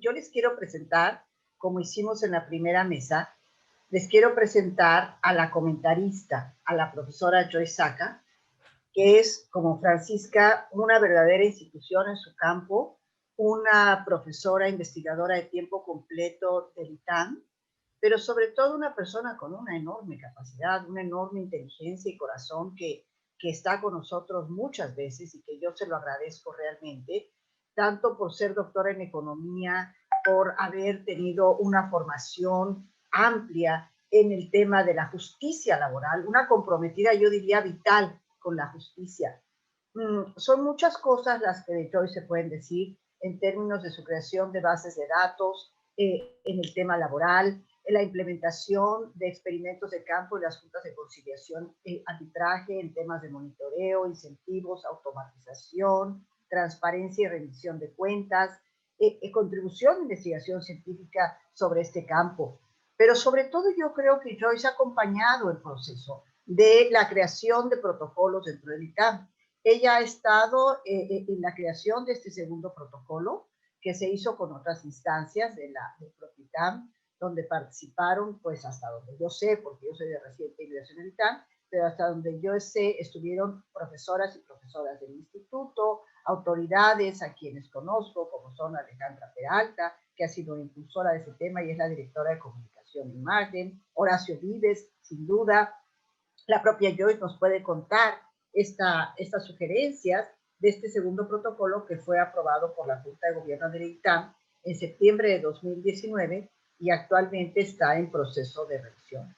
Yo les quiero presentar, como hicimos en la primera mesa, les quiero presentar a la comentarista, a la profesora Joyce Saca, que es, como Francisca, una verdadera institución en su campo, una profesora investigadora de tiempo completo del ITAM, pero sobre todo una persona con una enorme capacidad, una enorme inteligencia y corazón que está con nosotros muchas veces y que yo se lo agradezco realmente, tanto por ser doctora en economía, por haber tenido una formación amplia en el tema de la justicia laboral, una comprometida, yo diría, vital con la justicia. Son muchas cosas las que de Joyce se pueden decir en términos de su creación de bases de datos, en el tema laboral, en la implementación de experimentos de campo en las juntas de conciliación, arbitraje en temas de monitoreo, incentivos, automatización, transparencia y rendición de cuentas, contribución de investigación científica sobre este campo. Pero sobre todo yo creo que Joyce ha acompañado el proceso de la creación de protocolos dentro del ITAM. Ella ha estado en la creación de este segundo protocolo que se hizo con otras instancias del propio ITAM, donde participaron, pues hasta donde yo sé, porque yo soy de reciente ingreso en el ITAM, pero hasta donde yo sé, estuvieron profesoras y profesoras del instituto, autoridades a quienes conozco, como son Alejandra Peralta, que ha sido impulsora de ese tema y es la directora de comunicación de imagen, Horacio Vives, sin duda, la propia Joyce nos puede contar estas sugerencias de este segundo protocolo que fue aprobado por la Junta de Gobierno del ITAM en septiembre de 2019 y actualmente está en proceso de revisión.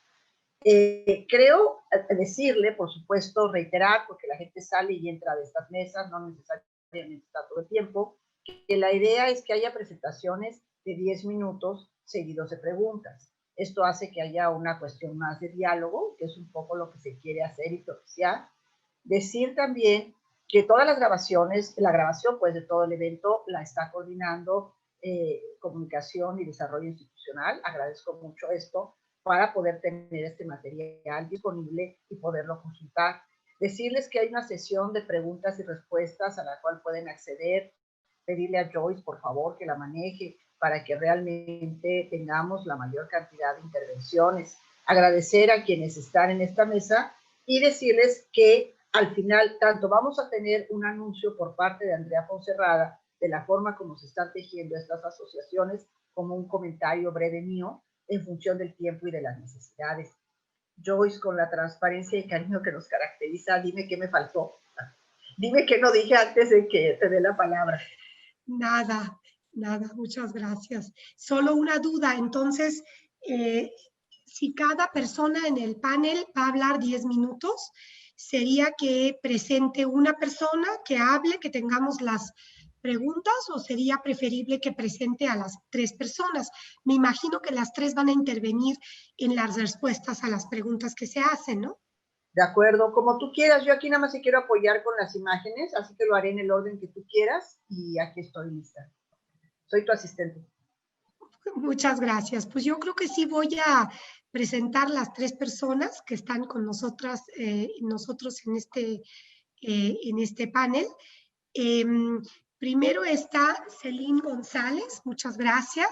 Creo decirle, por supuesto, reiterar, porque la gente sale y entra de estas mesas, no necesariamente está todo el tiempo, que la idea es que haya presentaciones de 10 minutos seguidos de preguntas. Esto hace que haya una cuestión más de diálogo, que es un poco lo que se quiere hacer y propiciar. Decir también que todas las grabaciones, la grabación pues de todo el evento la está coordinando Comunicación y Desarrollo Institucional. Agradezco mucho esto para poder tener este material disponible y poderlo consultar. Decirles que hay una sesión de preguntas y respuestas a la cual pueden acceder, pedirle a Joyce, por favor, que la maneje para que realmente tengamos la mayor cantidad de intervenciones. Agradecer a quienes están en esta mesa y decirles que al final tanto vamos a tener un anuncio por parte de Andrea Poncerrada de la forma como se están tejiendo estas asociaciones, como un comentario breve mío en función del tiempo y de las necesidades. Joyce, con la transparencia y cariño que nos caracteriza, dime qué me faltó. Dime qué no dije antes de que te dé la palabra. Nada, muchas gracias. Solo una duda, entonces, si cada persona en el panel va a hablar 10 minutos, ¿sería que presente una persona que hable, que tengamos las preguntas, o sería preferible que presente a las 3 personas? Me imagino que las 3 van a intervenir en las respuestas a las preguntas que se hacen, ¿no? De acuerdo, como tú quieras. Yo aquí nada más te quiero apoyar con las imágenes, así que lo haré en el orden que tú quieras y aquí estoy lista. Soy tu asistente. Muchas gracias. Pues yo creo que sí voy a presentar las 3 personas que están con nosotros en este panel. Primero está Celine González, muchas gracias.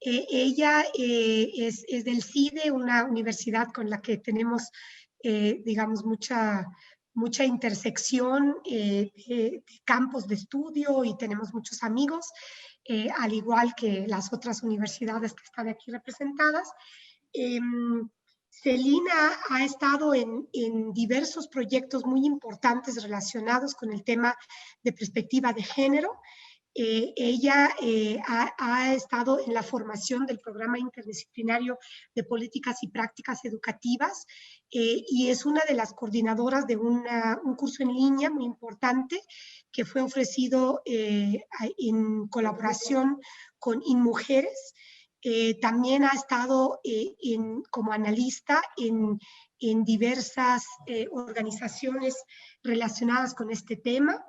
Ella es del CIDE, una universidad con la que tenemos, digamos, mucha intersección de campos de estudio y tenemos muchos amigos, al igual que las otras universidades que están aquí representadas. Celina ha estado en diversos proyectos muy importantes relacionados con el tema de perspectiva de género. Ella ha estado en la formación del programa interdisciplinario de políticas y prácticas educativas y es una de las coordinadoras de un curso en línea muy importante que fue ofrecido en colaboración con InMujeres. También ha estado como analista en diversas organizaciones relacionadas con este tema.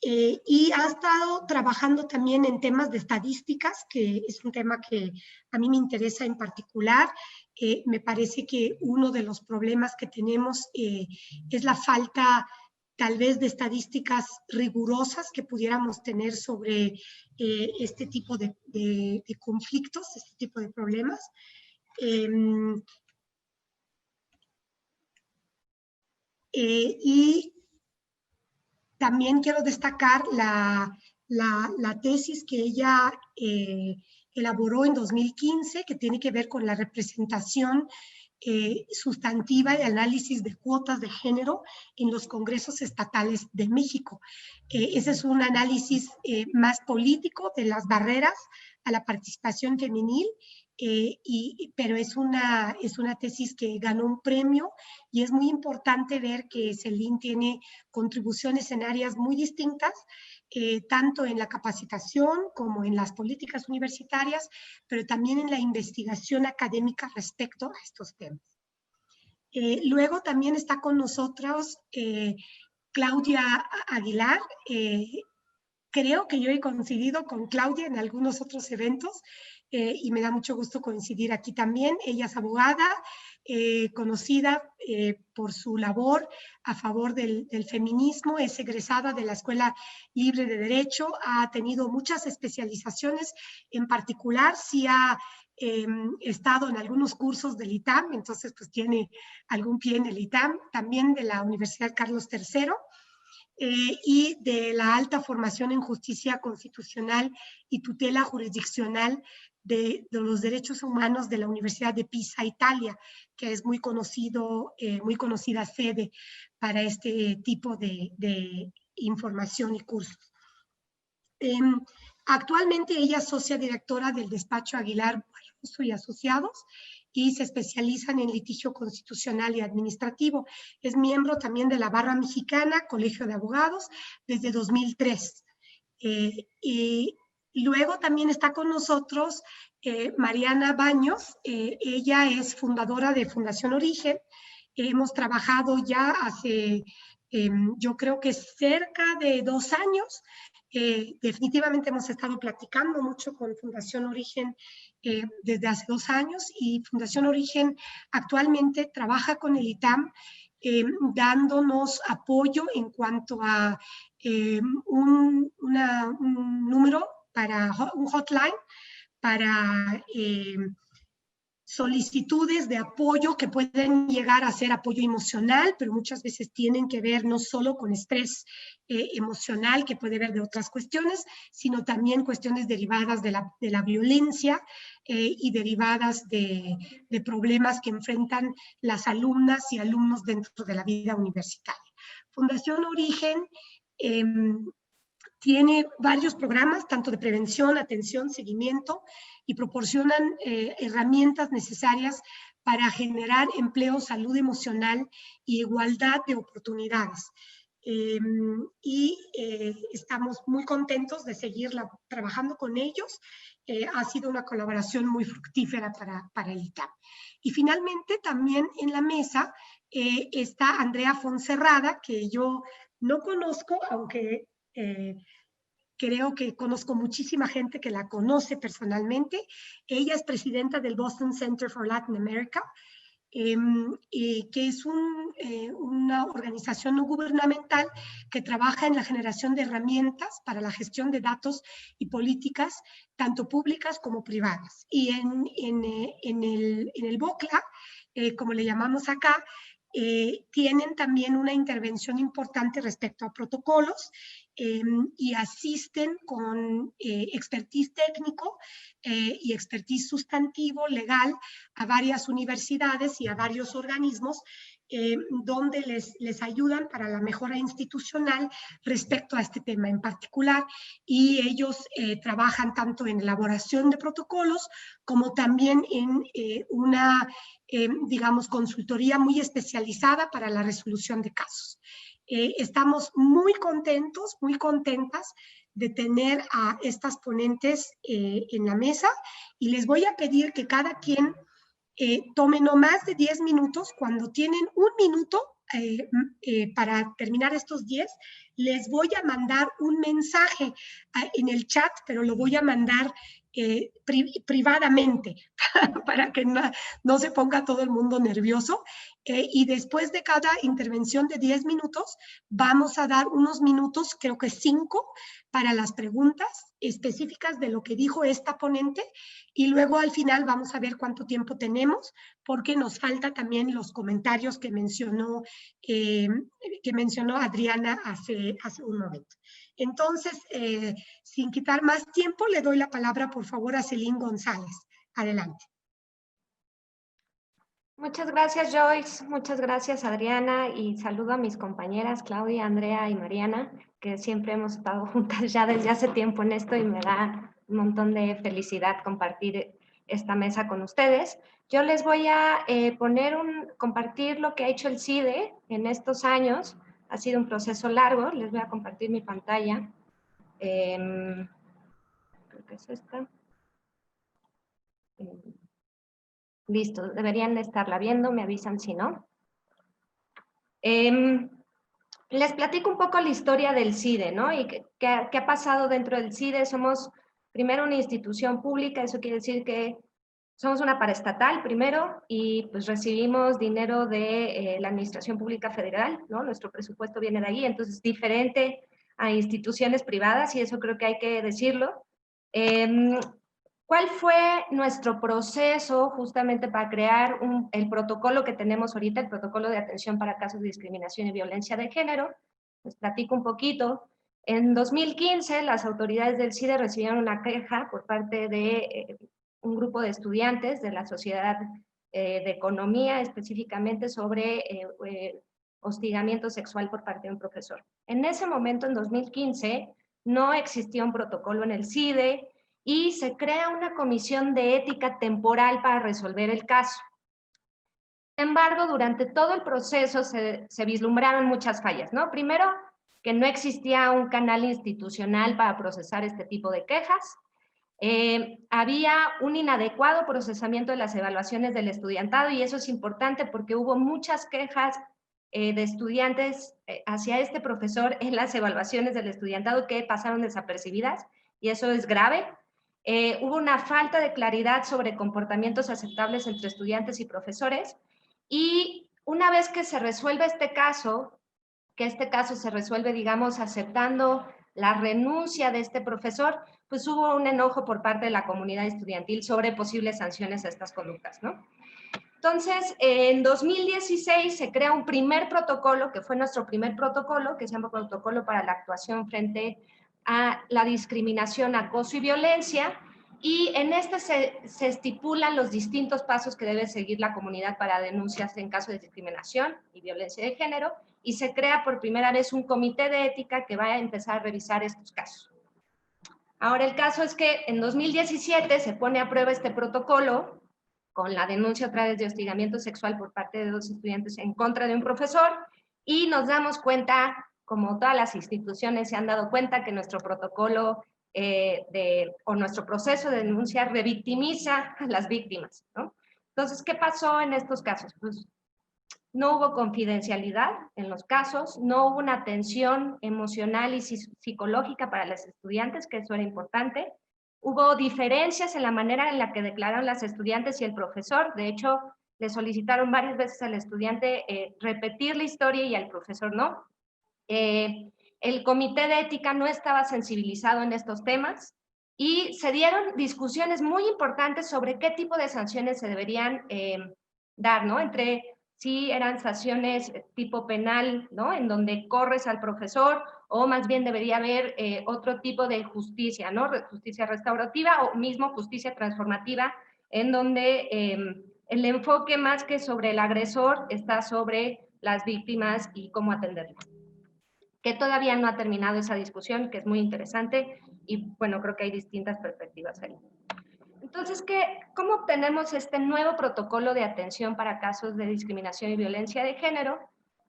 Y ha estado trabajando también en temas de estadísticas, que es un tema que a mí me interesa en particular. Me parece que uno de los problemas que tenemos es la falta tal vez de estadísticas rigurosas que pudiéramos tener sobre este tipo de conflictos, este tipo de problemas. Y también quiero destacar la tesis que ella elaboró en 2015, que tiene que ver con la representación sustantiva y análisis de cuotas de género en los congresos estatales de México. Ese es un análisis más político de las barreras a la participación femenil, pero es una tesis que ganó un premio, y es muy importante ver que CELIN tiene contribuciones en áreas muy distintas, tanto en la capacitación como en las políticas universitarias, pero también en la investigación académica respecto a estos temas. Luego también está con nosotros Claudia Aguilar. Creo que yo he coincidido con Claudia en algunos otros eventos, y me da mucho gusto coincidir aquí también. Ella es abogada, conocida por su labor a favor del feminismo, es egresada de la Escuela Libre de Derecho, ha tenido muchas especializaciones, en particular sí ha estado en algunos cursos del ITAM, entonces pues tiene algún pie en el ITAM, también de la Universidad Carlos III, y de la alta formación en justicia constitucional y tutela jurisdiccional de los derechos humanos de la Universidad de Pisa, Italia, que es muy conocida sede para este tipo de información y cursos. Actualmente ella es socia directora del despacho Aguilar Barroso y Asociados, y se especializan en litigio constitucional y administrativo. Es miembro también de la Barra Mexicana, Colegio de Abogados, desde 2003. Y luego también está con nosotros Mariana Baños. Ella es fundadora de Fundación Origen. Hemos trabajado ya hace, yo creo que cerca de 2 años. Definitivamente hemos estado platicando mucho con Fundación Origen desde hace 2 años, y Fundación Origen actualmente trabaja con el ITAM dándonos apoyo en cuanto a un número para un hotline para solicitudes de apoyo que pueden llegar a ser apoyo emocional, pero muchas veces tienen que ver no solo con estrés emocional, que puede ver de otras cuestiones, sino también cuestiones derivadas de la violencia y derivadas de problemas que enfrentan las alumnas y alumnos dentro de la vida universitaria. Fundación Origen tiene varios programas, tanto de prevención, atención, seguimiento, y proporcionan herramientas necesarias para generar empleo, salud emocional y igualdad de oportunidades. Estamos muy contentos de seguir trabajando con ellos. Ha sido una colaboración muy fructífera para el ITAM. Y finalmente también en la mesa está Andrea Fonserrada, que yo no conozco, aunque creo que conozco muchísima gente que la conoce personalmente. Ella es presidenta del Boston Center for Latin America, que es una organización no gubernamental que trabaja en la generación de herramientas para la gestión de datos y políticas, tanto públicas como privadas. Y en el BOCLA, como le llamamos acá, tienen también una intervención importante respecto a protocolos y asisten con expertise técnico y expertise sustantivo legal a varias universidades y a varios organismos donde les ayudan para la mejora institucional respecto a este tema en particular, y ellos trabajan tanto en elaboración de protocolos como también en una digamos, consultoría muy especializada para la resolución de casos. Estamos muy contentos, muy contentas de tener a estas ponentes en la mesa, y les voy a pedir que cada quien tome no más de 10 minutos. Cuando tienen 1 minuto para terminar estos 10, les voy a mandar un mensaje en el chat, pero lo voy a mandar privadamente para que no se ponga todo el mundo nervioso, Y después de cada intervención de 10 minutos, vamos a dar unos minutos, creo que 5, para las preguntas específicas de lo que dijo esta ponente, y luego al final vamos a ver cuánto tiempo tenemos, porque nos falta también los comentarios que mencionó Adriana hace un momento. Entonces, sin quitar más tiempo, le doy la palabra, por favor, a Celín González. Adelante. Muchas gracias, Joyce. Muchas gracias, Adriana. Y saludo a mis compañeras Claudia, Andrea y Mariana, que siempre hemos estado juntas ya desde hace tiempo en esto y me da un montón de felicidad compartir esta mesa con ustedes. Yo les voy a compartir lo que ha hecho el CIDE en estos años. Ha sido un proceso largo. Les voy a compartir mi pantalla. Creo que es esta. Listo, deberían estarla viendo, me avisan si no. Les platico un poco la historia del CIDE, ¿no? Y qué ha pasado dentro del CIDE. Somos primero una institución pública, eso quiere decir que somos una paraestatal primero y pues recibimos dinero de la Administración Pública Federal, ¿no? Nuestro presupuesto viene de ahí, entonces es diferente a instituciones privadas y eso creo que hay que decirlo. ¿Cuál fue nuestro proceso justamente para crear el protocolo que tenemos ahorita, el protocolo de atención para casos de discriminación y violencia de género? Les platico un poquito. En 2015, las autoridades del CIDE recibieron una queja por parte de un grupo de estudiantes de la Sociedad de Economía, específicamente sobre hostigamiento sexual por parte de un profesor. En ese momento, en 2015, no existía un protocolo en el CIDE, y se crea una comisión de ética temporal para resolver el caso. Sin embargo, durante todo el proceso se vislumbraron muchas fallas, ¿no? Primero, que no existía un canal institucional para procesar este tipo de quejas. Había un inadecuado procesamiento de las evaluaciones del estudiantado y eso es importante porque hubo muchas quejas de estudiantes hacia este profesor en las evaluaciones del estudiantado que pasaron desapercibidas y eso es grave. Hubo una falta de claridad sobre comportamientos aceptables entre estudiantes y profesores y una vez que se resuelve este caso, que este caso se resuelve, digamos, aceptando la renuncia de este profesor, pues hubo un enojo por parte de la comunidad estudiantil sobre posibles sanciones a estas conductas, ¿no? Entonces, en 2016 se crea un primer protocolo, que fue nuestro primer protocolo, que se llama Protocolo para la Actuación frente a la Discriminación, Acoso y Violencia, y en este se estipulan los distintos pasos que debe seguir la comunidad para denuncias en caso de discriminación y violencia de género, y se crea por primera vez un comité de ética que va a empezar a revisar estos casos. Ahora, el caso es que en 2017 se pone a prueba este protocolo con la denuncia otra vez de hostigamiento sexual por parte de 2 estudiantes en contra de un profesor y nos damos cuenta, como todas las instituciones se han dado cuenta, que nuestro protocolo o nuestro proceso de denuncia revictimiza a las víctimas, ¿no? Entonces, ¿qué pasó en estos casos? Pues no hubo confidencialidad en los casos, no hubo una atención emocional y psicológica para los estudiantes, que eso era importante. Hubo diferencias en la manera en la que declararon las estudiantes y el profesor. De hecho, le solicitaron varias veces al estudiante repetir la historia y al profesor no. El comité de ética no estaba sensibilizado en estos temas y se dieron discusiones muy importantes sobre qué tipo de sanciones se deberían dar, ¿no? Entre si eran sanciones tipo penal, ¿no? En donde corres al profesor, o más bien debería haber otro tipo de justicia, ¿no? Justicia restaurativa o mismo justicia transformativa, en donde el enfoque más que sobre el agresor está sobre las víctimas y cómo atenderlas. Que todavía no ha terminado esa discusión, que es muy interesante, y bueno, creo que hay distintas perspectivas ahí. Entonces, ¿cómo obtenemos este nuevo protocolo de atención para casos de discriminación y violencia de género?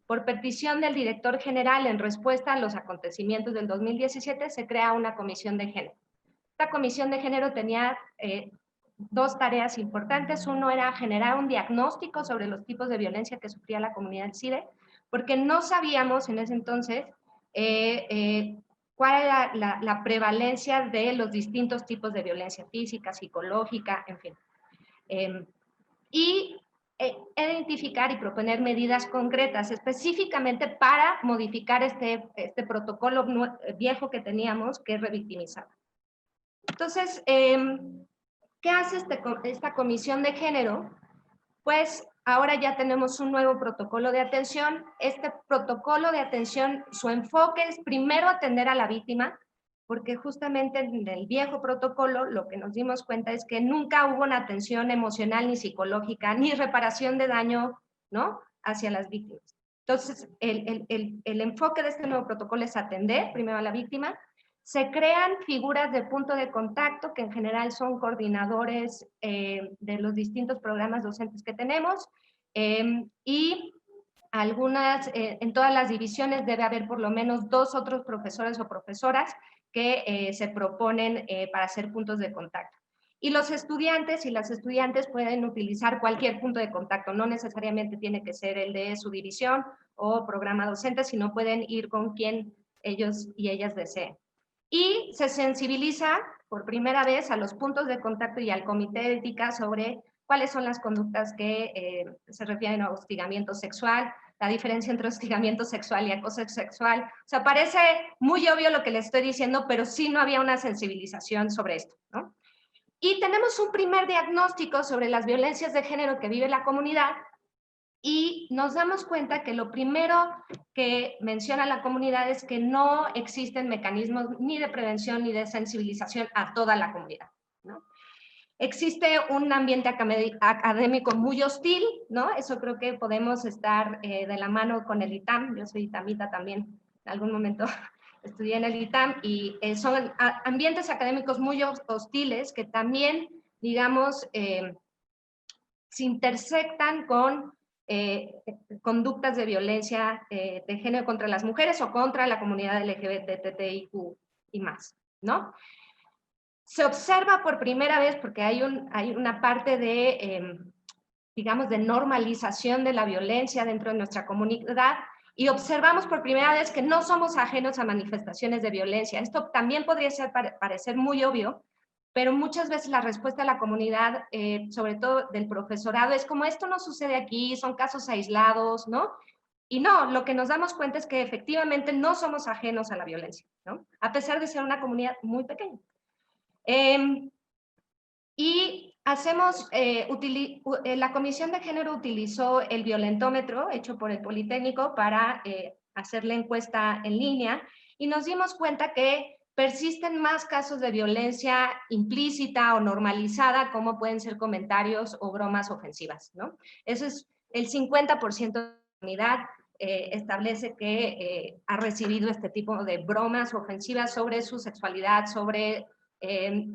Por petición del director general en respuesta a los acontecimientos del 2017, se crea una comisión de género. Esta comisión de género tenía 2 tareas importantes. Uno era generar un diagnóstico sobre los tipos de violencia que sufría la comunidad del CIDE, porque no sabíamos en ese entonces cuál era la prevalencia de los distintos tipos de violencia física, psicológica, en fin. Y identificar y proponer medidas concretas específicamente para modificar este protocolo viejo que teníamos, que revictimizaba. Entonces, ¿qué hace esta comisión de género? Pues ahora ya tenemos un nuevo protocolo de atención. Este protocolo de atención, su enfoque es primero atender a la víctima, porque justamente en el viejo protocolo lo que nos dimos cuenta es que nunca hubo una atención emocional ni psicológica, ni reparación de daño, ¿no?, hacia las víctimas. Entonces, el enfoque de este nuevo protocolo es atender primero a la víctima. Se crean figuras de punto de contacto, que en general son coordinadores de los distintos programas docentes que tenemos, y algunas, en todas las divisiones debe haber por lo menos 2 otros profesores o profesoras que se proponen para ser puntos de contacto. Y los estudiantes y las estudiantes pueden utilizar cualquier punto de contacto, no necesariamente tiene que ser el de su división o programa docente, sino pueden ir con quien ellos y ellas deseen. Y se sensibiliza por primera vez a los puntos de contacto y al comité de ética sobre cuáles son las conductas que se refieren a hostigamiento sexual, la diferencia entre hostigamiento sexual y acoso sexual. O sea, parece muy obvio lo que le estoy diciendo, pero sí no había una sensibilización sobre esto, ¿no? Y tenemos un primer diagnóstico sobre las violencias de género que vive la comunidad, y nos damos cuenta que lo primero que menciona la comunidad es que no existen mecanismos ni de prevención ni de sensibilización a toda la comunidad, ¿no? Existe un ambiente académico muy hostil, ¿no? Eso creo que podemos estar de la mano con el ITAM. Yo soy itamita también, en algún momento estudié en el ITAM, y son ambientes académicos muy hostiles que también, digamos, se intersectan con conductas de violencia de género contra las mujeres o contra la comunidad LGBTIQ y más, ¿no? Se observa por primera vez, porque hay una parte de, digamos, de normalización de la violencia dentro de nuestra comunidad, y observamos por primera vez que no somos ajenos a manifestaciones de violencia. Esto también podría parecer muy obvio, pero muchas veces la respuesta de la comunidad, sobre todo del profesorado, es como esto no sucede aquí, son casos aislados, ¿no? Y no, lo que nos damos cuenta es que efectivamente no somos ajenos a la violencia, ¿no? A pesar de ser una comunidad muy pequeña. Y hacemos, la Comisión de Género utilizó el violentómetro hecho por el Politécnico para hacer la encuesta en línea, y nos dimos cuenta que persisten más casos de violencia implícita o normalizada, como pueden ser comentarios o bromas ofensivas, ¿no? Eso es el 50% de la comunidad. Establece que ha recibido este tipo de bromas ofensivas sobre su sexualidad, sobre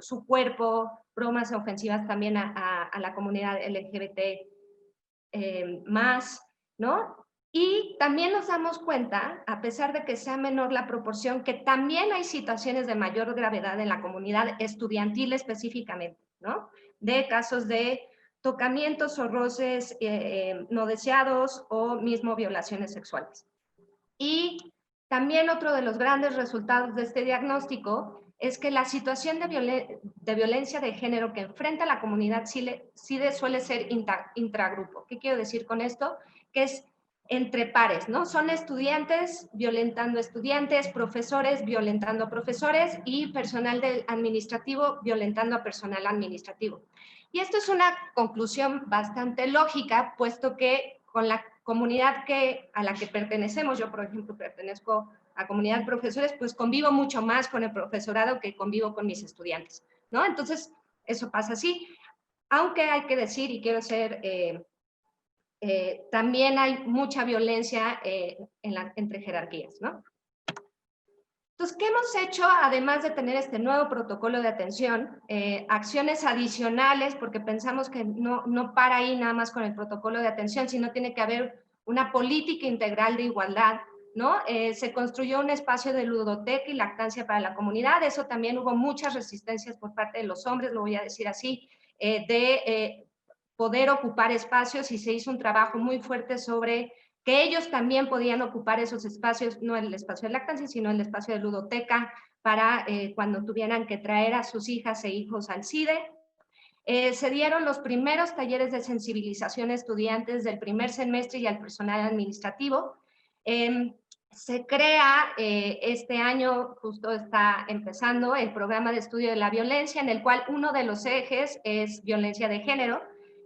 su cuerpo, bromas ofensivas también a la comunidad LGBT más, ¿no? Y también nos damos cuenta, a pesar de que sea menor la proporción, que también hay situaciones de mayor gravedad en la comunidad estudiantil específicamente, ¿no? De casos de tocamientos o roces no deseados o mismo violaciones sexuales. Y también otro de los grandes resultados de este diagnóstico es que la situación de violencia de género que enfrenta la comunidad CIDE suele ser intragrupo. ¿Qué quiero decir con esto? Que es entre pares, ¿no? Son estudiantes violentando estudiantes, profesores violentando a profesores y personal administrativo violentando a personal administrativo. Y esto es una conclusión bastante lógica, puesto que con la comunidad a la que pertenecemos, yo por ejemplo pertenezco a comunidad de profesores, pues convivo mucho más con el profesorado que convivo con mis estudiantes, ¿no? Entonces, eso pasa así. Aunque hay que decir, y quiero ser, también hay mucha violencia entre jerarquías, ¿no? Entonces, ¿qué hemos hecho, además de tener este nuevo protocolo de atención? Acciones adicionales, porque pensamos que no para ahí nada más con el protocolo de atención, sino tiene que haber una política integral de igualdad, ¿no? Se construyó un espacio de ludoteca y lactancia para la comunidad. Eso también hubo muchas resistencias por parte de los hombres, lo voy a decir así, de poder ocupar espacios, y se hizo un trabajo muy fuerte sobre que ellos también podían ocupar esos espacios, no el espacio de lactancia, sino el espacio de ludoteca, para cuando tuvieran que traer a sus hijas e hijos al CIDE. Se dieron los primeros talleres de sensibilización a estudiantes del primer semestre y al personal administrativo. Se crea este año, justo está empezando, el programa de estudio de la violencia, en el cual uno de los ejes es violencia de género,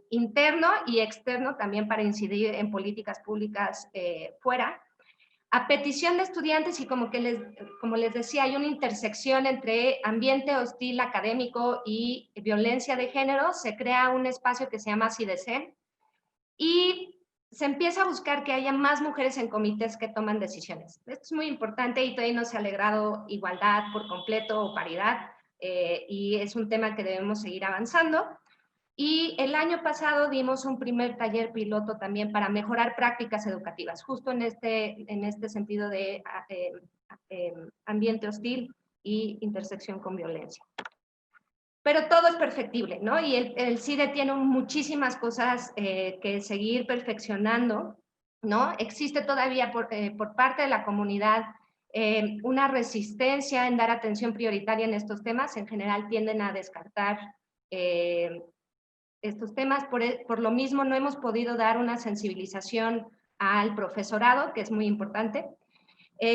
interno y externo, también para incidir en políticas públicas fuera. A petición de estudiantes, y como les decía, hay una intersección entre ambiente hostil académico y violencia de género, se crea un espacio que se llama CIDECEN, y se empieza a buscar que haya más mujeres en comités que toman decisiones. Esto es muy importante y todavía no se ha logrado igualdad por completo o paridad, y es un tema que debemos seguir avanzando. Y el año pasado dimos un primer taller piloto también para mejorar prácticas educativas, justo en este sentido de ambiente hostil y intersección con violencia. Pero todo es perfectible, ¿no? Y el CIDE tiene muchísimas cosas que seguir perfeccionando, ¿no? Existe todavía por parte de la comunidad una resistencia en dar atención prioritaria en estos temas. En general tienden a descartar estos temas. Por lo mismo no hemos podido dar una sensibilización al profesorado, que es muy importante.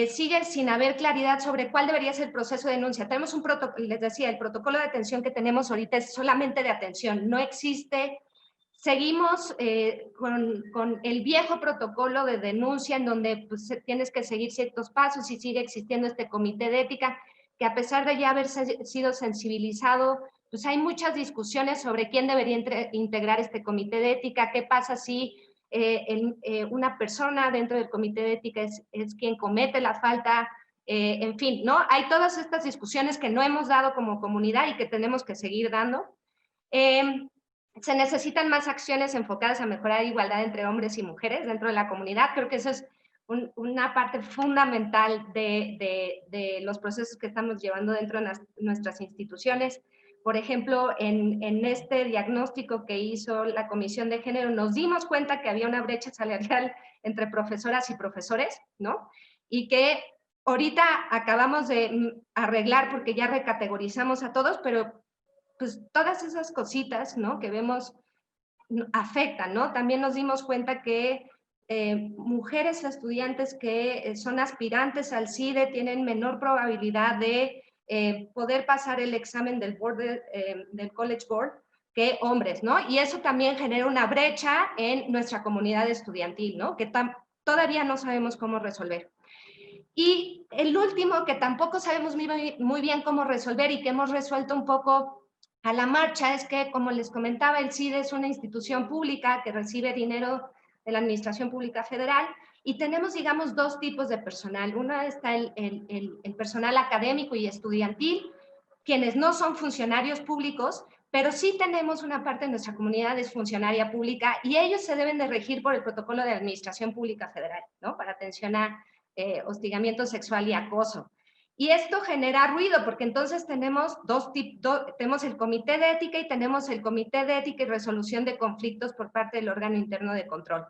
Sigue sin haber claridad sobre cuál debería ser el proceso de denuncia. Tenemos un protocolo, les decía, el protocolo de atención que tenemos ahorita es solamente de atención, no existe. Seguimos con el viejo protocolo de denuncia en donde pues, tienes que seguir ciertos pasos, y sigue existiendo este comité de ética que, a pesar de ya haber sido sensibilizado, pues hay muchas discusiones sobre quién debería integrar este comité de ética, qué pasa si una persona dentro del comité de ética es quien comete la falta, en fin, ¿no? Hay todas estas discusiones que no hemos dado como comunidad y que tenemos que seguir dando. Se necesitan más acciones enfocadas a mejorar la igualdad entre hombres y mujeres dentro de la comunidad. Creo que eso es una parte fundamental de los procesos que estamos llevando dentro de nuestras instituciones. Por ejemplo, en este diagnóstico que hizo la Comisión de Género, nos dimos cuenta que había una brecha salarial entre profesoras y profesores, ¿no? Y que ahorita acabamos de arreglar porque ya recategorizamos a todos, pero pues todas esas cositas, ¿no? Que vemos afectan, ¿no? También nos dimos cuenta que mujeres estudiantes que son aspirantes al CIDE tienen menor probabilidad de poder pasar el examen del College Board que hombres, ¿no? Y eso también genera una brecha en nuestra comunidad estudiantil, ¿no? Que todavía no sabemos cómo resolver. Y el último, que tampoco sabemos muy bien cómo resolver y que hemos resuelto un poco a la marcha, es que, como les comentaba, el CIDE es una institución pública que recibe dinero de la Administración Pública Federal, y tenemos, digamos, dos tipos de personal. Una está el personal académico y estudiantil, quienes no son funcionarios públicos, pero sí tenemos una parte de nuestra comunidad es funcionaria pública, y ellos se deben de regir por el Protocolo de Administración Pública Federal, ¿no? Para atención a hostigamiento sexual y acoso. Y esto genera ruido, porque entonces tenemos tenemos el Comité de Ética y tenemos el Comité de Ética y Resolución de Conflictos por parte del órgano interno de control.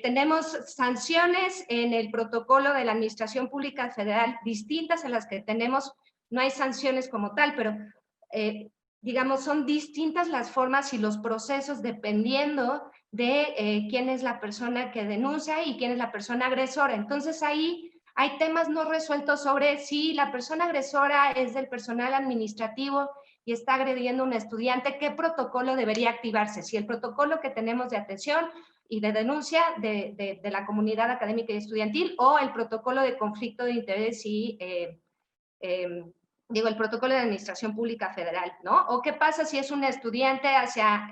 Tenemos sanciones en el protocolo de la Administración Pública Federal distintas, en las que tenemos, no hay sanciones como tal, pero digamos, son distintas las formas y los procesos dependiendo de quién es la persona que denuncia y quién es la persona agresora. Entonces ahí hay temas no resueltos sobre si la persona agresora es del personal administrativo y está agrediendo a un estudiante, ¿qué protocolo debería activarse? Si el protocolo que tenemos de atención y de denuncia de la comunidad académica y estudiantil, o el protocolo de conflicto de interés y el protocolo de Administración Pública Federal, ¿no? O qué pasa si es un estudiante hacia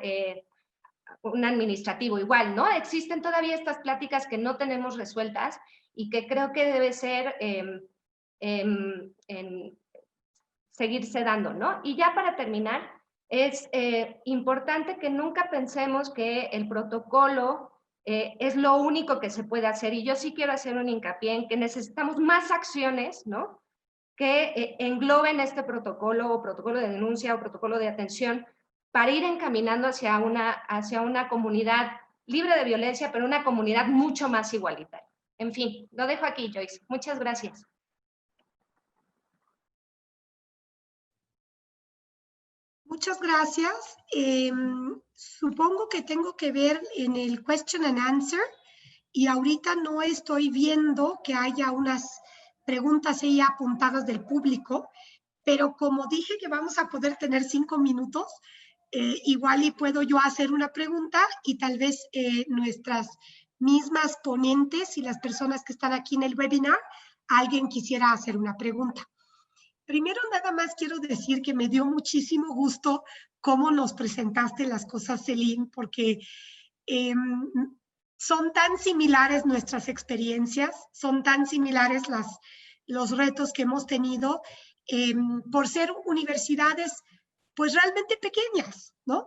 un administrativo, igual, ¿no? Existen todavía estas pláticas que no tenemos resueltas y que creo que debe ser seguirse dando, ¿no? Y ya para terminar, es importante que nunca pensemos que el protocolo es lo único que se puede hacer, y yo sí quiero hacer un hincapié en que necesitamos más acciones, ¿no? Que engloben este protocolo, o protocolo de denuncia, o protocolo de atención, para ir encaminando hacia una comunidad libre de violencia, pero una comunidad mucho más igualitaria. En fin, lo dejo aquí, Joyce. Muchas gracias. Muchas gracias. Supongo que tengo que ver en el question and answer y ahorita no estoy viendo que haya unas preguntas ahí apuntadas del público, pero como dije que vamos a poder tener 5 minutos, igual y puedo yo hacer una pregunta y tal vez nuestras mismas ponentes y las personas que están aquí en el webinar, alguien quisiera hacer una pregunta. Primero, nada más quiero decir que me dio muchísimo gusto cómo nos presentaste las cosas, Celine, porque son tan similares nuestras experiencias, son tan similares los retos que hemos tenido por ser universidades pues realmente pequeñas, ¿no?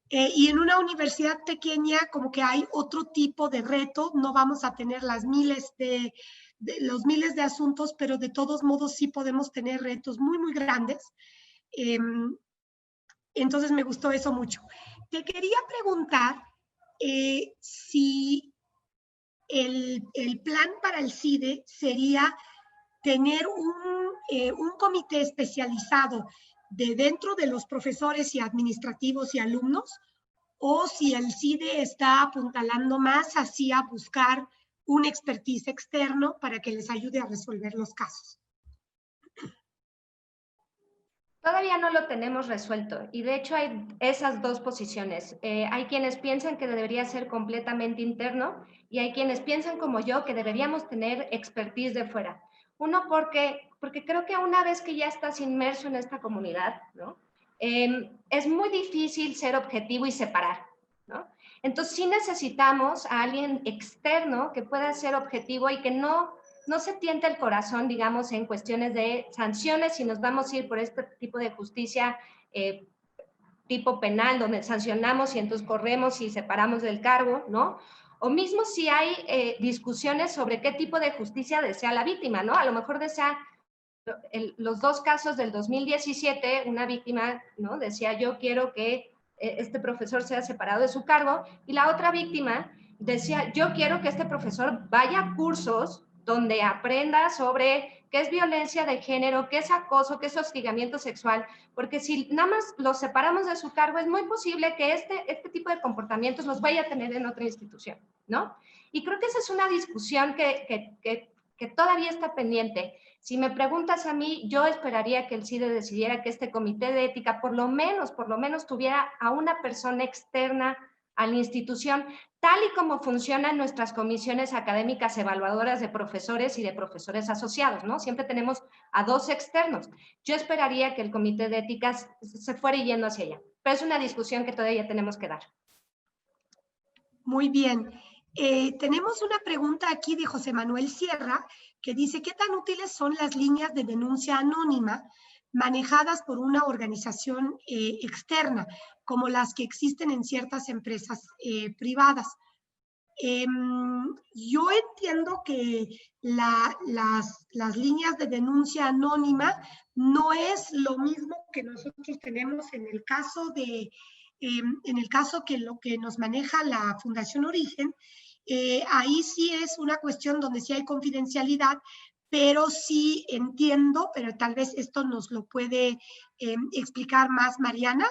Y en una universidad pequeña como que hay otro tipo de reto, no vamos a tener los miles de asuntos, pero de todos modos sí podemos tener retos muy, muy grandes. Entonces me gustó eso mucho. Te quería preguntar si el plan para el CIDE sería tener un comité especializado de dentro de los profesores y administrativos y alumnos, o si el CIDE está apuntalando más hacia buscar un expertise externo para que les ayude a resolver los casos. Todavía no lo tenemos resuelto y de hecho hay esas dos posiciones. Hay quienes piensan que debería ser completamente interno y hay quienes piensan como yo que deberíamos tener expertise de fuera. Uno porque creo que una vez que ya estás inmerso en esta comunidad, ¿no? Es muy difícil ser objetivo y separar, ¿no? Entonces sí necesitamos a alguien externo que pueda ser objetivo y que no se tienta el corazón, digamos, en cuestiones de sanciones, si nos vamos a ir por este tipo de justicia tipo penal, donde sancionamos y entonces corremos y separamos del cargo, ¿no? O mismo si hay discusiones sobre qué tipo de justicia desea la víctima, ¿no? A lo mejor desea, los dos casos del 2017, una víctima, ¿no? Decía, yo quiero que este profesor sea separado de su cargo, y la otra víctima decía, yo quiero que este profesor vaya a cursos donde aprenda sobre qué es violencia de género, qué es acoso, qué es hostigamiento sexual, porque si nada más los separamos de su cargo, es muy posible que este tipo de comportamientos los vaya a tener en otra institución, ¿no? Y creo que esa es una discusión que todavía está pendiente. Si me preguntas a mí, yo esperaría que el CIDE decidiera que este comité de ética por lo menos tuviera a una persona externa a la institución, tal y como funcionan nuestras comisiones académicas evaluadoras de profesores y de profesores asociados, ¿no? Siempre tenemos a dos externos. Yo esperaría que el comité de éticas se fuera yendo hacia allá, pero es una discusión que todavía tenemos que dar. Muy bien. Tenemos una pregunta aquí de José Manuel Sierra que dice, ¿qué tan útiles son las líneas de denuncia anónima manejadas por una organización externa, como las que existen en ciertas empresas privadas? Yo entiendo que las líneas de denuncia anónima no es lo mismo que nosotros tenemos en el caso que lo que nos maneja la Fundación Origen. Ahí sí es una cuestión donde sí hay confidencialidad, pero sí entiendo, pero tal vez esto nos lo puede explicar más Mariana.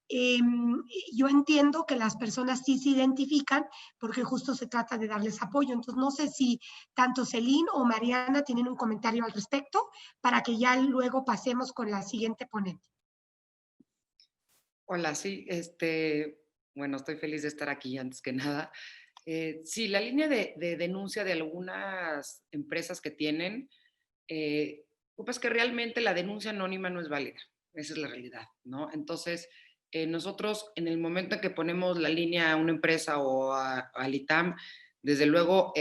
Yo entiendo que las personas sí se identifican porque justo se trata de darles apoyo. Entonces, no sé si tanto Celine o Mariana tienen un comentario al respecto para que ya luego pasemos con la siguiente ponente. Hola, sí, bueno, estoy feliz de estar aquí antes que nada. Sí, la línea de denuncia de algunas empresas que tienen, pues que realmente la denuncia anónima no es válida, esa es la realidad, ¿no? Entonces, nosotros en el momento en que ponemos la línea a una empresa o al ITAM, desde luego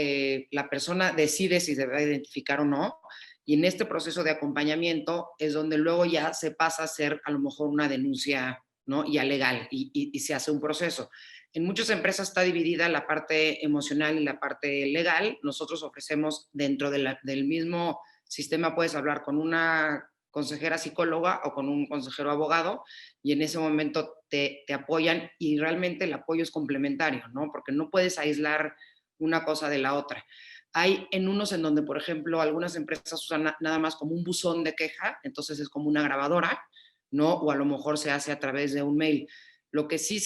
la persona decide si se va a identificar o no, y en este proceso de acompañamiento es donde luego ya se pasa a ser a lo mejor una denuncia, ¿no? Ya legal y se hace un proceso. En muchas empresas está dividida la parte emocional y la parte legal. Nosotros ofrecemos dentro del mismo sistema, puedes hablar con una consejera psicóloga o con un consejero abogado y en ese momento te apoyan y realmente el apoyo es complementario, ¿no? Porque no puedes aislar una cosa de la otra. Hay en unos en donde, por ejemplo, algunas empresas usan nada más como un buzón de queja, entonces es como una grabadora, ¿no? O a lo mejor se hace a través de un mail. Lo que sí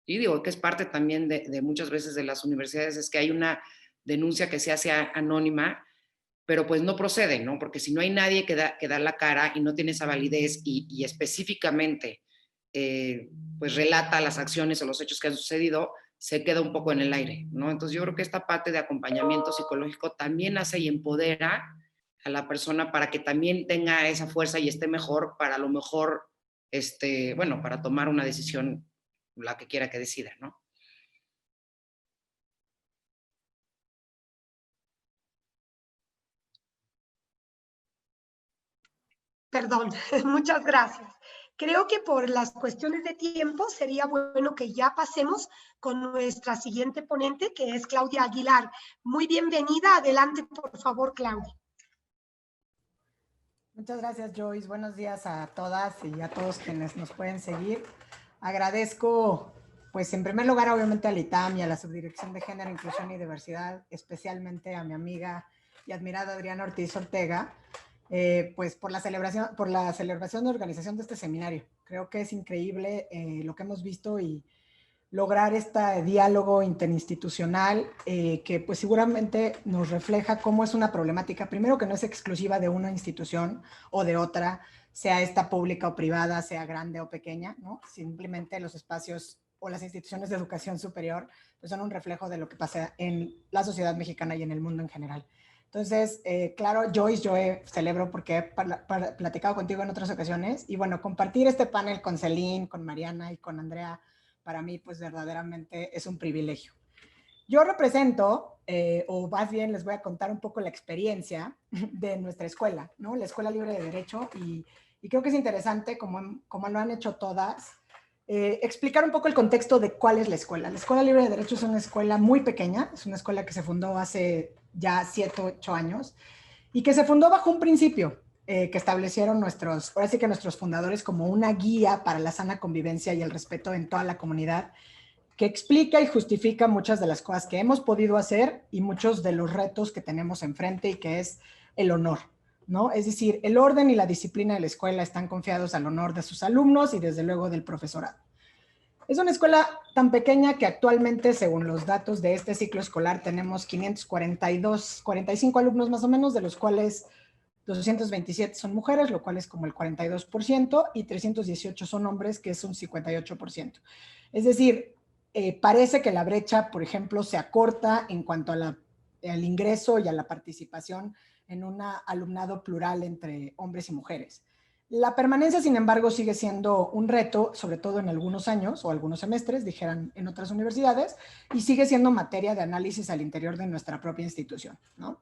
y digo que es parte también de muchas veces de las universidades, es que hay una denuncia que se hace anónima, pero pues no procede, ¿no? Porque si no hay nadie que da la cara y no tiene esa validez y específicamente pues relata las acciones o los hechos que han sucedido, se queda un poco en el aire, ¿no? Entonces yo creo que esta parte de acompañamiento psicológico también hace y empodera a la persona para que también tenga esa fuerza y esté mejor para a lo mejor, bueno, para tomar una decisión, la que quiera que decida, ¿no? Perdón, muchas gracias. Creo que por las cuestiones de tiempo sería bueno que ya pasemos con nuestra siguiente ponente, que es Claudia Aguilar. Muy bienvenida. Adelante, por favor, Claudia. Muchas gracias, Joyce. Buenos días a todas y a todos quienes nos pueden seguir. Agradezco, pues en primer lugar, obviamente al ITAM y a la Subdirección de Género, Inclusión y Diversidad, especialmente a mi amiga y admirada Adriana Ortiz Ortega, pues por la celebración de organización de este seminario. Creo que es increíble lo que hemos visto y lograr este diálogo interinstitucional que pues seguramente nos refleja cómo es una problemática, primero que no es exclusiva de una institución o de otra, sea esta pública o privada, sea grande o pequeña, ¿no? Simplemente los espacios o las instituciones de educación superior pues son un reflejo de lo que pasa en la sociedad mexicana y en el mundo en general. Entonces, claro, Joyce, yo celebro porque he platicado contigo en otras ocasiones y bueno, compartir este panel con Celine, con Mariana y con Andrea, para mí pues verdaderamente es un privilegio. Yo represento, o más bien les voy a contar un poco la experiencia de nuestra escuela, ¿no? La Escuela Libre de Derecho, y creo que es interesante, como lo han hecho todas, explicar un poco el contexto de cuál es la escuela. La Escuela Libre de Derecho es una escuela muy pequeña, es una escuela que se fundó hace ya 7 o 8 años, y que se fundó bajo un principio, que establecieron nuestros fundadores como una guía para la sana convivencia y el respeto en toda la comunidad, que explica y justifica muchas de las cosas que hemos podido hacer y muchos de los retos que tenemos enfrente, y que es el honor, ¿no? Es decir, el orden y la disciplina de la escuela están confiados al honor de sus alumnos y desde luego del profesorado. Es una escuela tan pequeña que actualmente, según los datos de este ciclo escolar, tenemos 45 alumnos más o menos, de los cuales 227 son mujeres, lo cual es como el 42%, y 318 son hombres, que es un 58%. Es decir, parece que la brecha, por ejemplo, se acorta en cuanto al ingreso y a la participación en un alumnado plural entre hombres y mujeres. La permanencia, sin embargo, sigue siendo un reto, sobre todo en algunos años o algunos semestres, dijeran en otras universidades, y sigue siendo materia de análisis al interior de nuestra propia institución, ¿no?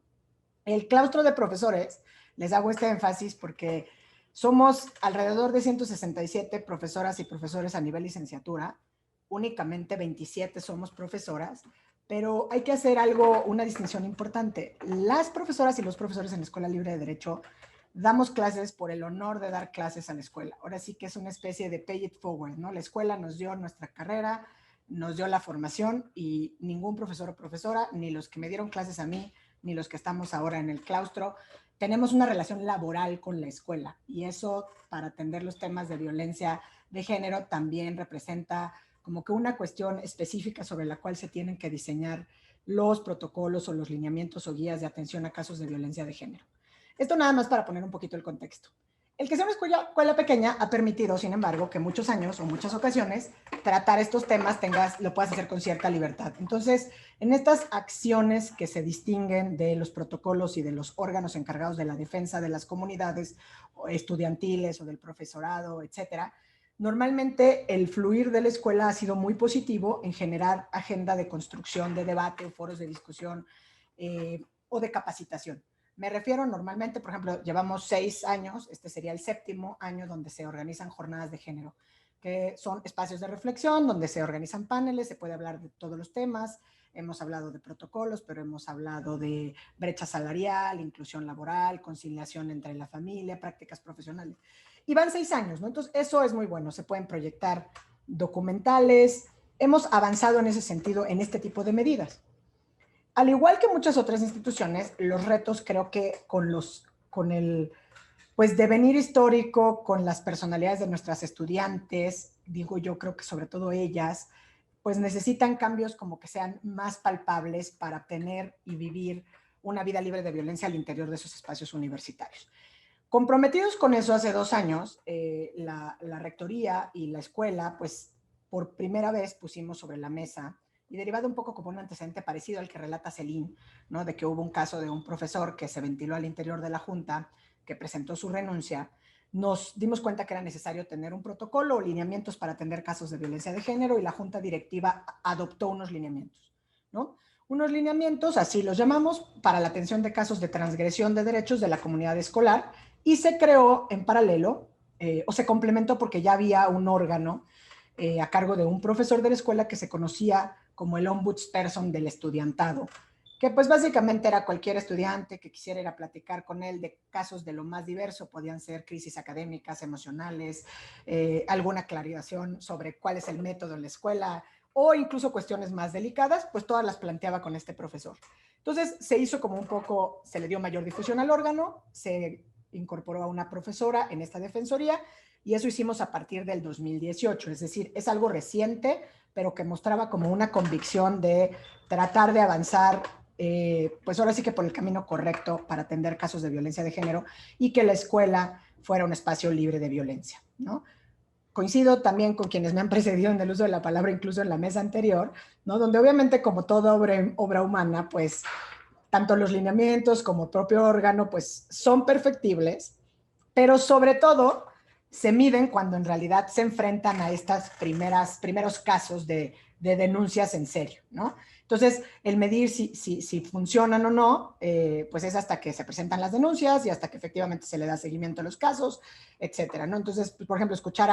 El claustro de profesores, les hago este énfasis porque somos alrededor de 167 profesoras y profesores a nivel licenciatura, únicamente 27 somos profesoras, pero hay que hacer una distinción importante. Las profesoras y los profesores en la Escuela Libre de Derecho damos clases por el honor de dar clases a la escuela. Ahora sí que es una especie de pay it forward, ¿no? La escuela nos dio nuestra carrera, nos dio la formación, y ningún profesor o profesora, ni los que me dieron clases a mí, ni los que estamos ahora en el claustro, tenemos una relación laboral con la escuela, y eso, para atender los temas de violencia de género, también representa como que una cuestión específica sobre la cual se tienen que diseñar los protocolos o los lineamientos o guías de atención a casos de violencia de género. Esto nada más para poner un poquito el contexto. El que sea una escuela pequeña ha permitido, sin embargo, que muchos años o muchas ocasiones tratar estos temas lo puedas hacer con cierta libertad. Entonces, en estas acciones que se distinguen de los protocolos y de los órganos encargados de la defensa de las comunidades estudiantiles o del profesorado, etcétera, normalmente el fluir de la escuela ha sido muy positivo en generar agenda de construcción, de debate, foros de discusión o de capacitación. Me refiero normalmente, por ejemplo, llevamos 6 años, este sería el 7º año donde se organizan jornadas de género, que son espacios de reflexión donde se organizan paneles, se puede hablar de todos los temas. Hemos hablado de protocolos, pero hemos hablado de brecha salarial, inclusión laboral, conciliación entre la familia, prácticas profesionales. Y van 6 años, ¿no? Entonces, eso es muy bueno. Se pueden proyectar documentales. Hemos avanzado en ese sentido en este tipo de medidas. Al igual que muchas otras instituciones, los retos creo que con el pues devenir histórico con las personalidades de nuestras estudiantes, digo yo, creo que sobre todo ellas, pues necesitan cambios como que sean más palpables para tener y vivir una vida libre de violencia al interior de esos espacios universitarios. Comprometidos con eso, hace 2 años, la rectoría y la escuela, pues por primera vez pusimos sobre la mesa, y derivado un poco como un antecedente parecido al que relata Celine, ¿no? De que hubo un caso de un profesor que se ventiló al interior de la Junta, que presentó su renuncia, nos dimos cuenta que era necesario tener un protocolo o lineamientos para atender casos de violencia de género, y la Junta Directiva adoptó unos lineamientos, ¿no? Unos lineamientos, así los llamamos, para la atención de casos de transgresión de derechos de la comunidad escolar, y se creó en paralelo, o se complementó porque ya había un órgano a cargo de un profesor de la escuela que se conocía como el ombudsperson del estudiantado, que pues básicamente era cualquier estudiante que quisiera ir a platicar con él de casos de lo más diverso. Podían ser crisis académicas, emocionales, alguna aclaración sobre cuál es el método en la escuela, o incluso cuestiones más delicadas, pues todas las planteaba con este profesor. Entonces se hizo como un poco, se le dio mayor difusión al órgano, se incorporó a una profesora en esta defensoría, y eso hicimos a partir del 2018, es decir, es algo reciente, pero que mostraba como una convicción de tratar de avanzar, pues ahora sí que por el camino correcto para atender casos de violencia de género, y que la escuela fuera un espacio libre de violencia, ¿no? Coincido también con quienes me han precedido en el uso de la palabra, incluso en la mesa anterior, ¿no? Donde obviamente, como toda obra humana, pues tanto los lineamientos como el propio órgano, pues son perfectibles, pero sobre todo se miden cuando en realidad se enfrentan a estas primeros casos de denuncias en serio, ¿no? Entonces, el medir si funcionan o no, pues es hasta que se presentan las denuncias y hasta que efectivamente se le da seguimiento a los casos, etcétera, ¿no? Entonces, pues, por ejemplo, escuchar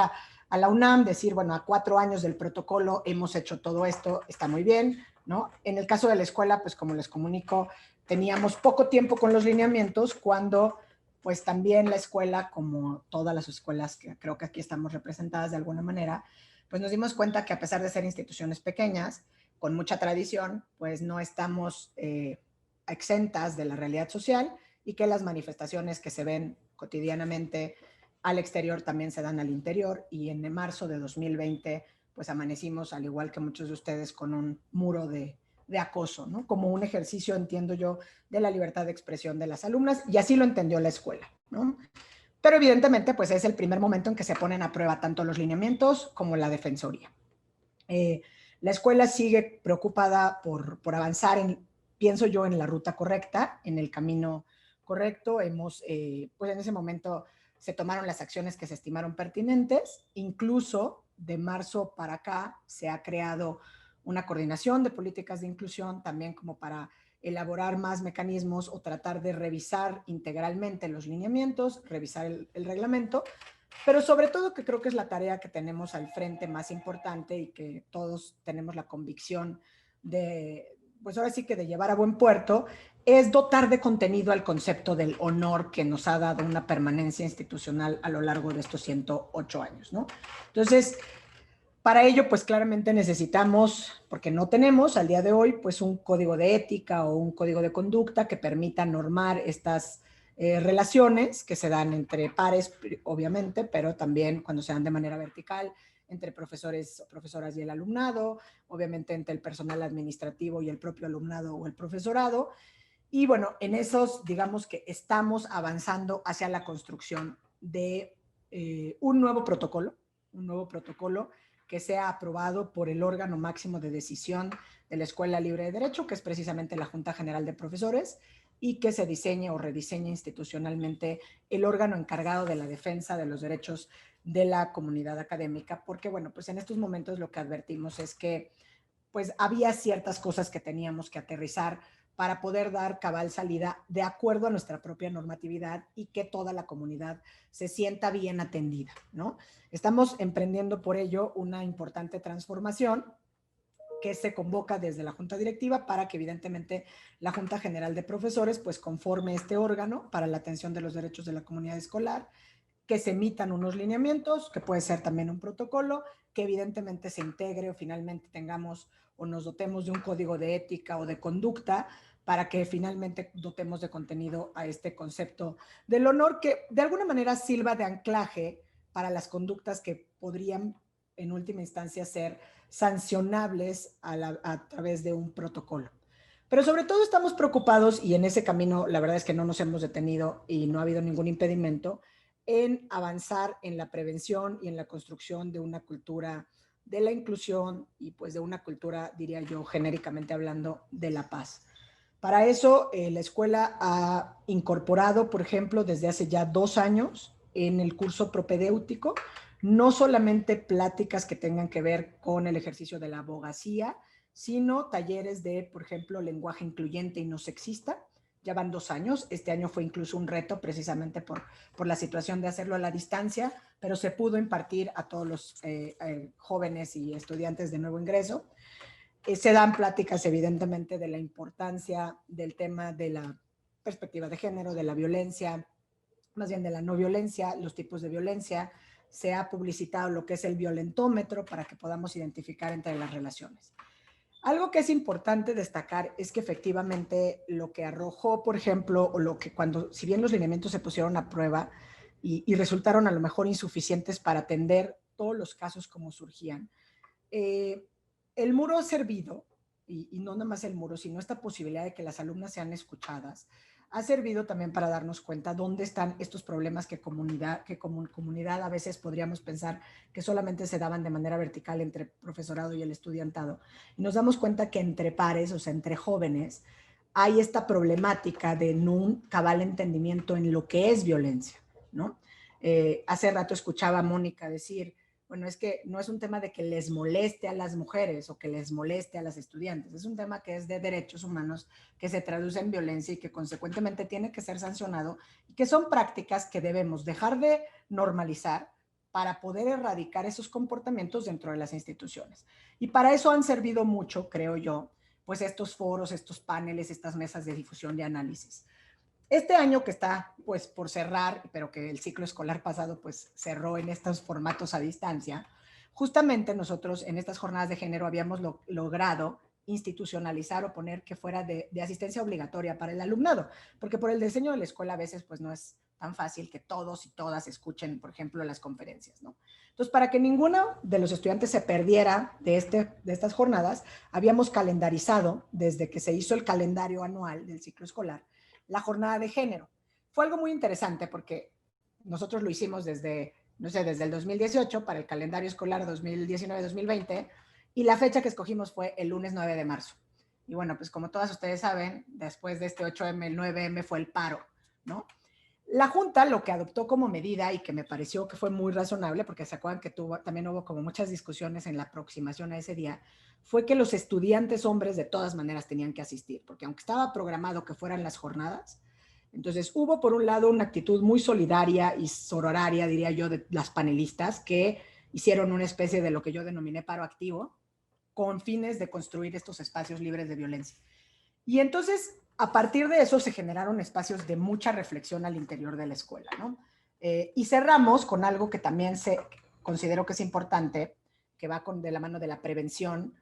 a la UNAM decir, bueno, a 4 años del protocolo hemos hecho todo esto, está muy bien, ¿no? En el caso de la escuela, pues como les comunico, teníamos poco tiempo con los lineamientos cuando pues también la escuela, como todas las escuelas que creo que aquí estamos representadas de alguna manera, pues nos dimos cuenta que a pesar de ser instituciones pequeñas, con mucha tradición, pues no estamos exentas de la realidad social, y que las manifestaciones que se ven cotidianamente al exterior también se dan al interior. Y en marzo de 2020, pues amanecimos, al igual que muchos de ustedes, con un muro de acoso, ¿no? Como un ejercicio, entiendo yo, de la libertad de expresión de las alumnas, y así lo entendió la escuela, ¿no? Pero evidentemente, pues es el primer momento en que se ponen a prueba tanto los lineamientos como la defensoría. La escuela sigue preocupada por avanzar, pienso yo, en la ruta correcta, en el camino correcto. Pues en ese momento se tomaron las acciones que se estimaron pertinentes. Incluso de marzo para acá se ha creado una coordinación de políticas de inclusión, también como para elaborar más mecanismos o tratar de revisar integralmente los lineamientos, revisar el reglamento, pero sobre todo, que creo que es la tarea que tenemos al frente más importante y que todos tenemos la convicción de, pues ahora sí que de llevar a buen puerto, es dotar de contenido al concepto del honor que nos ha dado una permanencia institucional a lo largo de estos 108 años, ¿no? Entonces, para ello, pues claramente necesitamos, porque no tenemos al día de hoy, pues un código de ética o un código de conducta que permita normar estas relaciones que se dan entre pares, obviamente, pero también cuando se dan de manera vertical, entre profesores o profesoras y el alumnado, obviamente entre el personal administrativo y el propio alumnado o el profesorado. Y bueno, en esos, digamos que estamos avanzando hacia la construcción de un nuevo protocolo que sea aprobado por el órgano máximo de decisión de la Escuela Libre de Derecho, que es precisamente la Junta General de Profesores, y que se diseñe o rediseñe institucionalmente el órgano encargado de la defensa de los derechos de la comunidad académica, porque bueno, pues en estos momentos lo que advertimos es que pues había ciertas cosas que teníamos que aterrizar para poder dar cabal salida de acuerdo a nuestra propia normatividad y que toda la comunidad se sienta bien atendida, ¿no? Estamos emprendiendo por ello una importante transformación que se convoca desde la Junta Directiva para que evidentemente la Junta General de Profesores pues conforme este órgano para la atención de los derechos de la comunidad escolar, que se emitan unos lineamientos, que puede ser también un protocolo, que evidentemente se integre o finalmente tengamos o nos dotemos de un código de ética o de conducta para que finalmente dotemos de contenido a este concepto del honor que de alguna manera sirva de anclaje para las conductas que podrían en última instancia ser sancionables a través de un protocolo. Pero sobre todo estamos preocupados, y en ese camino la verdad es que no nos hemos detenido y no ha habido ningún impedimento en avanzar en la prevención y en la construcción de una cultura de la inclusión y pues de una cultura, diría yo, genéricamente hablando, de la paz. Para eso, la escuela ha incorporado, por ejemplo, desde hace ya 2 años en el curso propedéutico, no solamente pláticas que tengan que ver con el ejercicio de la abogacía, sino talleres de, por ejemplo, lenguaje incluyente y no sexista. Ya van 2 años. Este año fue incluso un reto precisamente por la situación de hacerlo a la distancia, pero se pudo impartir a todos los jóvenes y estudiantes de nuevo ingreso. Se dan pláticas evidentemente de la importancia del tema de la perspectiva de género, de la violencia, más bien de la no violencia, los tipos de violencia. Se ha publicitado lo que es el violentómetro para que podamos identificar entre las relaciones. Algo que es importante destacar es que efectivamente lo que arrojó, por ejemplo, o lo que cuando, si bien los lineamientos se pusieron a prueba y resultaron a lo mejor insuficientes para atender todos los casos como surgían, el muro ha servido, y no nada más el muro, sino esta posibilidad de que las alumnas sean escuchadas, ha servido también para darnos cuenta dónde están estos problemas que como comunidad a veces podríamos pensar que solamente se daban de manera vertical entre profesorado y el estudiantado. Y nos damos cuenta que entre pares, o sea, entre jóvenes, hay esta problemática de no un cabal entendimiento en lo que es violencia, ¿no? Hace rato escuchaba a Mónica decir, bueno, es que no es un tema de que les moleste a las mujeres o que les moleste a las estudiantes, es un tema que es de derechos humanos, que se traduce en violencia y que consecuentemente tiene que ser sancionado, y que son prácticas que debemos dejar de normalizar para poder erradicar esos comportamientos dentro de las instituciones. Y para eso han servido mucho, creo yo, pues estos foros, estos paneles, estas mesas de difusión y análisis. Este año que está pues por cerrar, pero que el ciclo escolar pasado pues cerró en estos formatos a distancia, justamente nosotros en estas jornadas de género habíamos logrado institucionalizar o poner que fuera de asistencia obligatoria para el alumnado, porque por el diseño de la escuela a veces pues no es tan fácil que todos y todas escuchen, por ejemplo, las conferencias, ¿no? Entonces, para que ninguno de los estudiantes se perdiera de estas jornadas, habíamos calendarizado desde que se hizo el calendario anual del ciclo escolar la jornada de género. Fue algo muy interesante porque nosotros lo hicimos desde, no sé, desde el 2018 para el calendario escolar 2019-2020 y la fecha que escogimos fue el lunes 9 de marzo. Y bueno, pues como todas ustedes saben, después de este 8M, el 9M fue el paro, ¿no? La Junta lo que adoptó como medida y que me pareció que fue muy razonable, porque se acuerdan que también hubo como muchas discusiones en la aproximación a ese día, fue que los estudiantes hombres de todas maneras tenían que asistir, porque aunque estaba programado que fueran las jornadas, entonces hubo por un lado una actitud muy solidaria y sororaria, diría yo, de las panelistas que hicieron una especie de lo que yo denominé paro activo, con fines de construir estos espacios libres de violencia. Y entonces, a partir de eso, se generaron espacios de mucha reflexión al interior de la escuela, ¿no? Y cerramos con algo que también considero que es importante, que va de la mano de la prevención,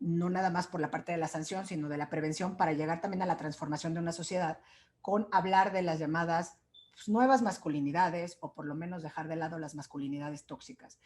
no nada más por la parte de la sanción, sino de la prevención para llegar también a la transformación de una sociedad, con hablar de las llamadas pues, nuevas masculinidades, o por lo menos dejar de lado las masculinidades tóxicas.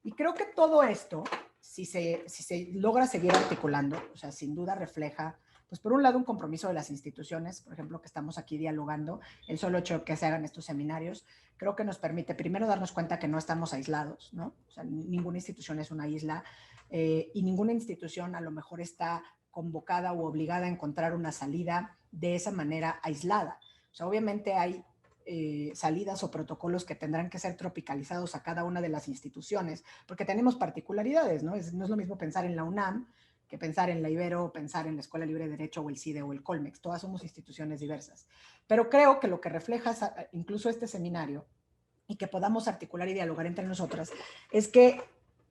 Y creo que todo esto, si se logra seguir articulando, o sea, sin duda refleja, pues por un lado un compromiso de las instituciones, por ejemplo, que estamos aquí dialogando, el solo hecho de que se hagan estos seminarios, creo que nos permite primero darnos cuenta que no estamos aislados, ¿no? O sea, ninguna institución es una isla y ninguna institución a lo mejor está convocada o obligada a encontrar una salida de esa manera aislada. O sea, obviamente hay salidas o protocolos que tendrán que ser tropicalizados a cada una de las instituciones, porque tenemos particularidades, ¿no? No es lo mismo pensar en la UNAM que pensar en la Ibero, pensar en la Escuela Libre de Derecho o el CIDE o el Colmex. Todas somos instituciones diversas. Pero creo que lo que refleja incluso este seminario y que podamos articular y dialogar entre nosotras es que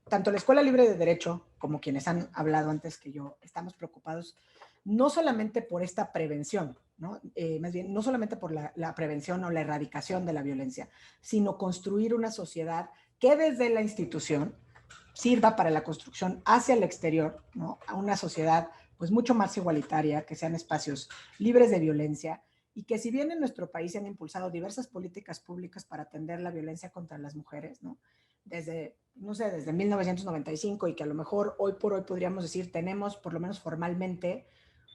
tanto la Escuela Libre de Derecho como quienes han hablado antes que yo estamos preocupados no solamente por esta prevención, ¿no? Más bien, no solamente por la prevención o la erradicación de la violencia, sino construir una sociedad que desde la institución sirva para la construcción hacia el exterior, ¿no? A una sociedad pues mucho más igualitaria, que sean espacios libres de violencia, y que si bien en nuestro país se han impulsado diversas políticas públicas para atender la violencia contra las mujeres, ¿no? Desde 1995, y que a lo mejor hoy por hoy podríamos decir tenemos, por lo menos formalmente,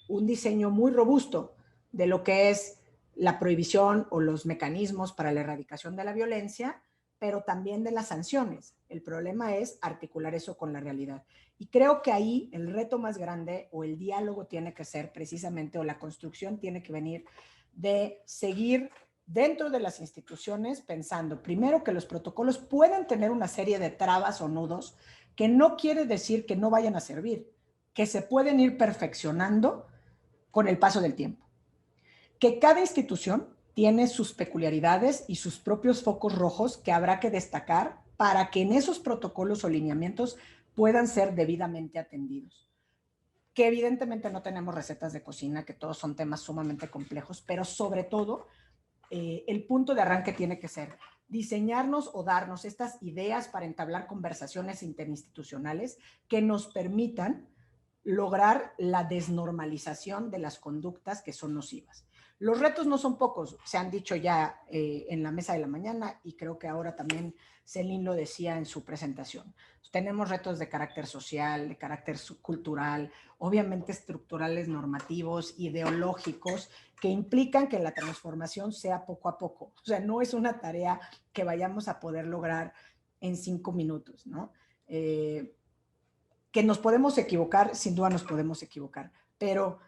un diseño muy robusto de lo que es la prohibición o los mecanismos para la erradicación de la violencia, pero también de las sanciones. El problema es articular eso con la realidad. Y creo que ahí el reto más grande o el diálogo tiene que ser precisamente, o la construcción tiene que venir de seguir dentro de las instituciones pensando, primero, que los protocolos pueden tener una serie de trabas o nudos, que no quiere decir que no vayan a servir, que se pueden ir perfeccionando con el paso del tiempo. Que cada institución tiene sus peculiaridades y sus propios focos rojos que habrá que destacar para que en esos protocolos o lineamientos puedan ser debidamente atendidos. Que evidentemente no tenemos recetas de cocina, que todos son temas sumamente complejos, pero sobre todo el punto de arranque tiene que ser diseñarnos o darnos estas ideas para entablar conversaciones interinstitucionales que nos permitan lograr la desnormalización de las conductas que son nocivas. Los retos no son pocos, se han dicho ya en la mesa de la mañana, y creo que ahora también Celine lo decía en su presentación. Tenemos retos de carácter social, de carácter cultural, obviamente estructurales, normativos, ideológicos, que implican que la transformación sea poco a poco. O sea, no es una tarea que vayamos a poder lograr en 5 minutos, ¿no? Que nos podemos equivocar, sin duda nos podemos equivocar, pero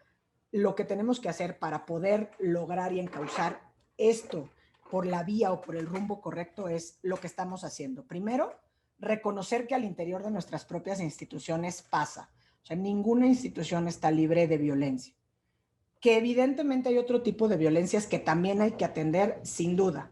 lo que tenemos que hacer para poder lograr y encauzar esto por la vía o por el rumbo correcto es lo que estamos haciendo. Primero, reconocer que al interior de nuestras propias instituciones pasa. O sea, ninguna institución está libre de violencia. Que evidentemente hay otro tipo de violencias que también hay que atender, sin duda,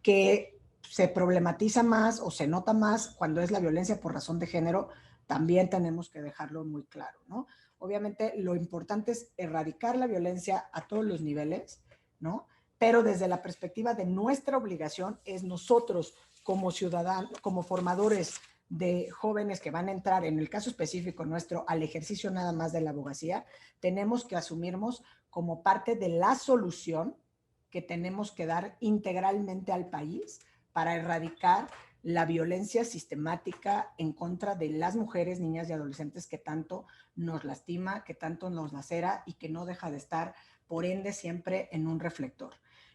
que se problematiza más o se nota más cuando es la violencia por razón de género, también tenemos que dejarlo muy claro, ¿no? Obviamente lo importante es erradicar la violencia a todos los niveles, ¿no? Pero desde la perspectiva de nuestra obligación es nosotros como ciudadanos, como formadores de jóvenes que van a entrar, en el caso específico nuestro, al ejercicio nada más de la abogacía, tenemos que asumirnos como parte de la solución que tenemos que dar integralmente al país para erradicar la violencia sistemática en contra de las mujeres, niñas y adolescentes que tanto nos lastima, que tanto nos lacera y que no deja de estar, por ende, siempre en un reflector.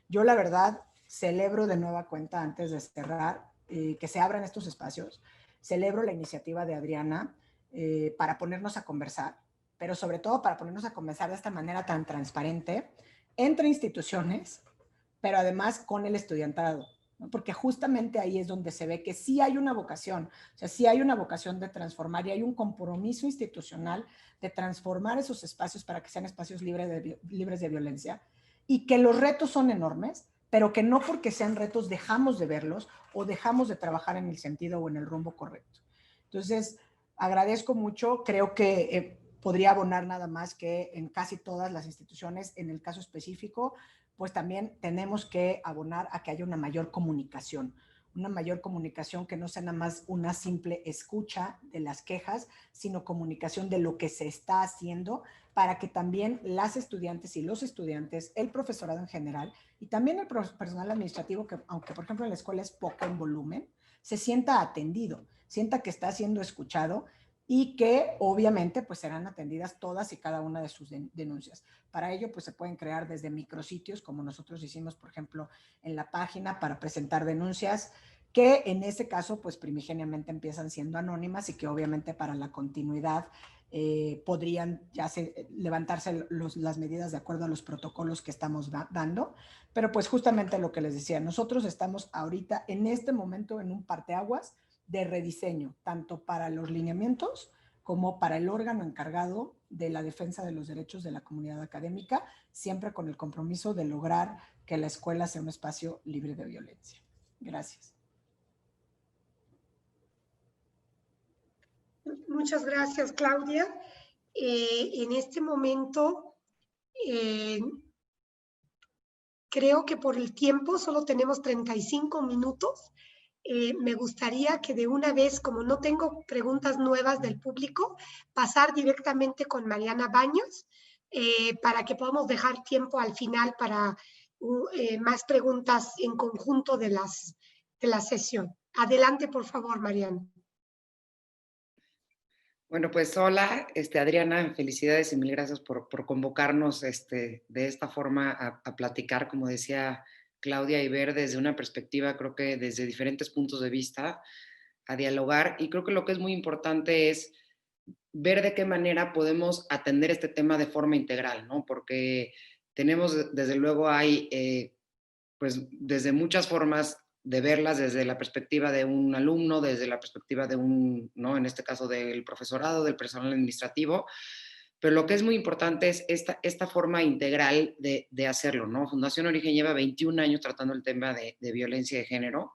Yo, la verdad, celebro de nueva cuenta, antes de cerrar, que se abran estos espacios. Celebro la iniciativa de Adriana para ponernos a conversar, pero sobre todo para ponernos a conversar de esta manera tan transparente entre instituciones, pero además con el estudiantado, ¿no? Porque justamente ahí es donde se ve que sí hay una vocación, o sea, sí hay una vocación de transformar, y hay un compromiso institucional de transformar esos espacios para que sean espacios libres de violencia, y que los retos son enormes, pero que no porque sean retos dejamos de verlos o dejamos de trabajar en el sentido o en el rumbo correcto. Entonces, agradezco mucho, creo que podría abonar nada más que en casi todas las instituciones, en el caso específico, pues también tenemos que abonar a que haya una mayor comunicación que no sea nada más una simple escucha de las quejas, sino comunicación de lo que se está haciendo para que también las estudiantes y los estudiantes, el profesorado en general y también el personal administrativo, que aunque por ejemplo en la escuela es poco en volumen, se sienta atendido, sienta que está siendo escuchado y que obviamente pues serán atendidas todas y cada una de sus denuncias. Para ello pues se pueden crear desde micrositios, como nosotros hicimos por ejemplo en la página para presentar denuncias, que en ese caso pues primigeniamente empiezan siendo anónimas y que obviamente para la continuidad podrían ya levantarse las medidas de acuerdo a los protocolos que estamos dando, pero pues justamente lo que les decía, nosotros estamos ahorita en este momento en un parteaguas de rediseño, tanto para los lineamientos como para el órgano encargado de la defensa de los derechos de la comunidad académica, siempre con el compromiso de lograr que la escuela sea un espacio libre de violencia. Gracias. Muchas gracias, Claudia. En este momento, creo que por el tiempo solo tenemos 35 minutos me gustaría que de una vez, como no tengo preguntas nuevas del público, pasar directamente con Mariana Baños para que podamos dejar tiempo al final para más preguntas en conjunto de la sesión. Adelante, por favor, Mariana. Bueno, pues hola, Adriana, felicidades y mil gracias por convocarnos de esta forma a platicar, como decía Claudia, y ver desde una perspectiva, creo que desde diferentes puntos de vista, a dialogar. Y creo que lo que es muy importante es ver de qué manera podemos atender este tema de forma integral, ¿no? Porque tenemos, desde luego, hay, pues, desde muchas formas de verlas, desde la perspectiva de un alumno, desde la perspectiva de un, ¿no? En este caso del profesorado, del personal administrativo, pero lo que es muy importante es esta forma integral de hacerlo, ¿no? Fundación Origen lleva 21 años tratando el tema de violencia de género.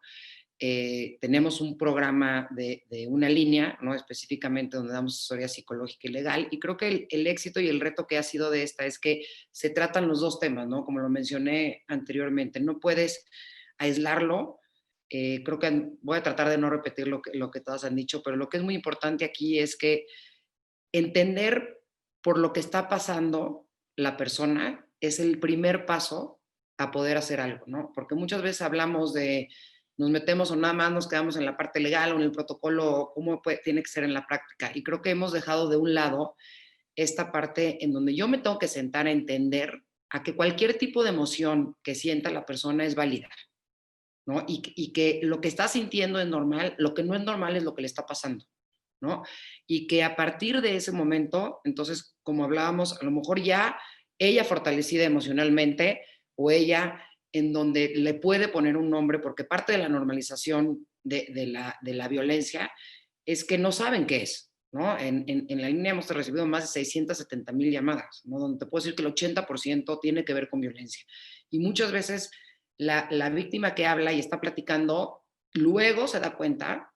Tenemos un programa de una línea, ¿no? Específicamente donde damos asesoría psicológica y legal, y creo que el éxito y el reto que ha sido de esta es que se tratan los dos temas, ¿no? Como lo mencioné anteriormente, no puedes aislarlo. Creo que voy a tratar de no repetir lo que todas han dicho, pero lo que es muy importante aquí es que entender por lo que está pasando la persona es el primer paso a poder hacer algo, ¿no? Porque muchas veces hablamos de, nos metemos o nada más nos quedamos en la parte legal o en el protocolo, o cómo tiene que ser en la práctica. Y creo que hemos dejado de un lado esta parte en donde yo me tengo que sentar a entender a que cualquier tipo de emoción que sienta la persona es válida, ¿no? Y que lo que está sintiendo es normal, lo que no es normal es lo que le está pasando, ¿no? Y que a partir de ese momento, entonces, como hablábamos, a lo mejor ya ella fortalecida emocionalmente o ella en donde le puede poner un nombre, porque parte de la normalización de la violencia es que no saben qué es, ¿no? En la línea hemos recibido más de 670,000 llamadas, ¿no? Donde te puedo decir que el 80% tiene que ver con violencia. Y muchas veces la víctima que habla y está platicando, luego se da cuenta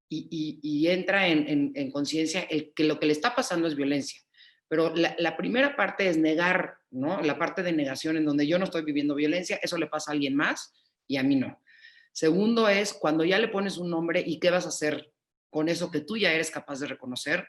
y entra en conciencia que lo que le está pasando es violencia. Pero la primera parte es negar, ¿no? La parte de negación en donde yo no estoy viviendo violencia, eso le pasa a alguien más y a mí no. Segundo es cuando ya le pones un nombre y qué vas a hacer con eso que tú ya eres capaz de reconocer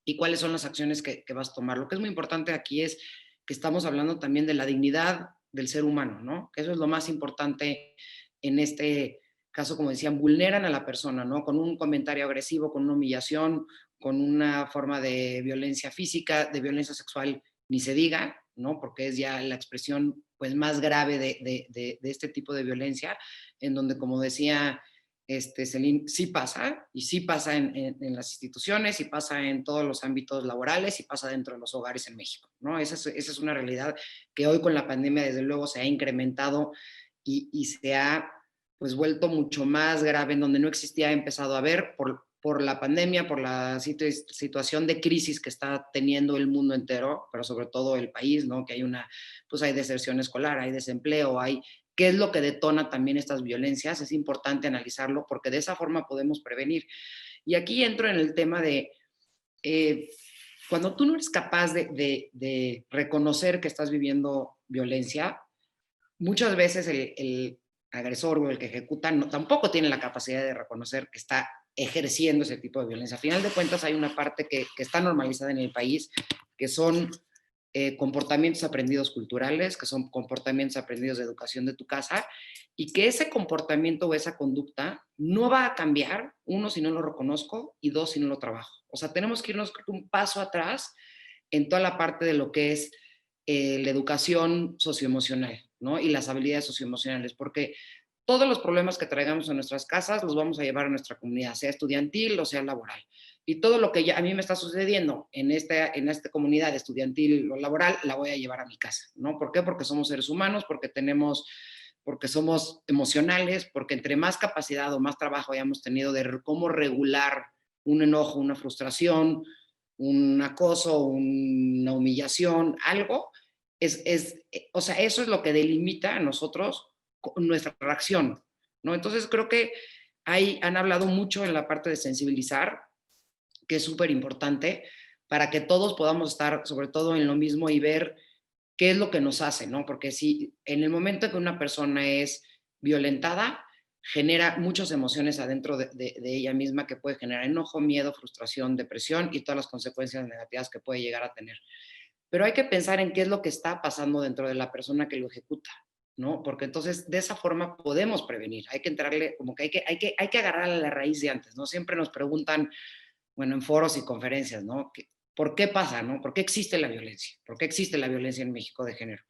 y cuáles son las acciones que vas a tomar. Lo que es muy importante aquí es que estamos hablando también de la dignidad del ser humano, ¿no? Que eso es lo más importante en este caso, como decían, vulneran a la persona, ¿no? Con un comentario agresivo, con una humillación, con una forma de violencia física, de violencia sexual, ni se diga, ¿no? Porque es ya la expresión pues más grave de este tipo de violencia, en donde, como decía Celine, sí pasa, y sí pasa en las instituciones, y pasa en todos los ámbitos laborales, y pasa dentro de los hogares en México, ¿no? Esa es una realidad que hoy con la pandemia, desde luego, se ha incrementado y se ha pues vuelto mucho más grave, en donde no existía, ha empezado a ver por la pandemia, por la situación de crisis que está teniendo el mundo entero, pero sobre todo el país, ¿no? Que hay pues hay deserción escolar, hay desempleo, hay qué es lo que detona también estas violencias, es importante analizarlo porque de esa forma podemos prevenir. Y aquí entro en el tema de cuando tú no eres capaz de reconocer que estás viviendo violencia, muchas veces el agresor o el que ejecuta tampoco tiene la capacidad de reconocer que está ejerciendo ese tipo de violencia. A final de cuentas hay una parte que está normalizada en el país, que son comportamientos aprendidos culturales, que son comportamientos aprendidos de educación de tu casa, y que ese comportamiento o esa conducta no va a cambiar, uno, si no lo reconozco, y dos, si no lo trabajo. O sea, tenemos que irnos un paso atrás en toda la parte de lo que es la educación socioemocional, ¿no? Y las habilidades socioemocionales, porque todos los problemas que traigamos en nuestras casas los vamos a llevar a nuestra comunidad, sea estudiantil o sea laboral. Y todo lo que ya a mí me está sucediendo en esta comunidad estudiantil o laboral, la voy a llevar a mi casa, ¿no? ¿Por qué? Porque somos seres humanos, porque somos emocionales, porque entre más capacidad o más trabajo hayamos tenido de cómo regular un enojo, una frustración, un acoso, una humillación, algo, o sea, eso es lo que delimita a nosotros nuestra reacción, ¿no? Entonces creo que han hablado mucho en la parte de sensibilizar, que es súper importante para que todos podamos estar sobre todo en lo mismo y ver qué es lo que nos hace, ¿no? Porque si en el momento en que una persona es violentada, genera muchas emociones adentro de ella misma que puede generar enojo, miedo, frustración, depresión y todas las consecuencias negativas que puede llegar a tener. Pero hay que pensar en qué es lo que está pasando dentro de la persona que lo ejecuta, ¿no? Porque entonces de esa forma podemos prevenir. Hay que entrarle, como que hay que agarrar a la raíz de antes, ¿no? Siempre nos preguntan, bueno, en foros y conferencias, ¿no? ¿Por qué pasa, no? ¿Por qué existe la violencia? ¿Por qué existe la violencia en México de género?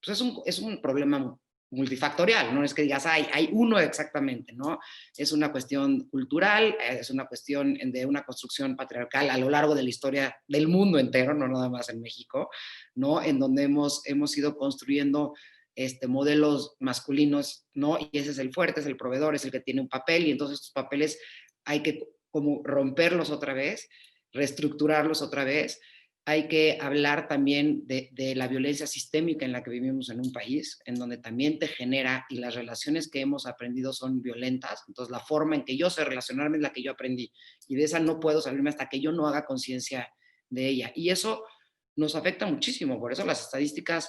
Pues es un problema multifactorial, no es que digas, hay uno exactamente, ¿no? Es una cuestión cultural, es una cuestión de una construcción patriarcal a lo largo de la historia del mundo entero, no nada más en México, ¿no? En donde hemos ido construyendo modelos masculinos, ¿no? Y ese es el fuerte, es el proveedor, es el que tiene un papel, y entonces estos papeles hay que como romperlos otra vez, reestructurarlos otra vez. Hay que hablar también de la violencia sistémica en la que vivimos en un país, en donde también te genera, y las relaciones que hemos aprendido son violentas. Entonces, la forma en que yo sé relacionarme es la que yo aprendí, y de esa no puedo salirme hasta que yo no haga conciencia de ella. Y eso nos afecta muchísimo. Por eso las estadísticas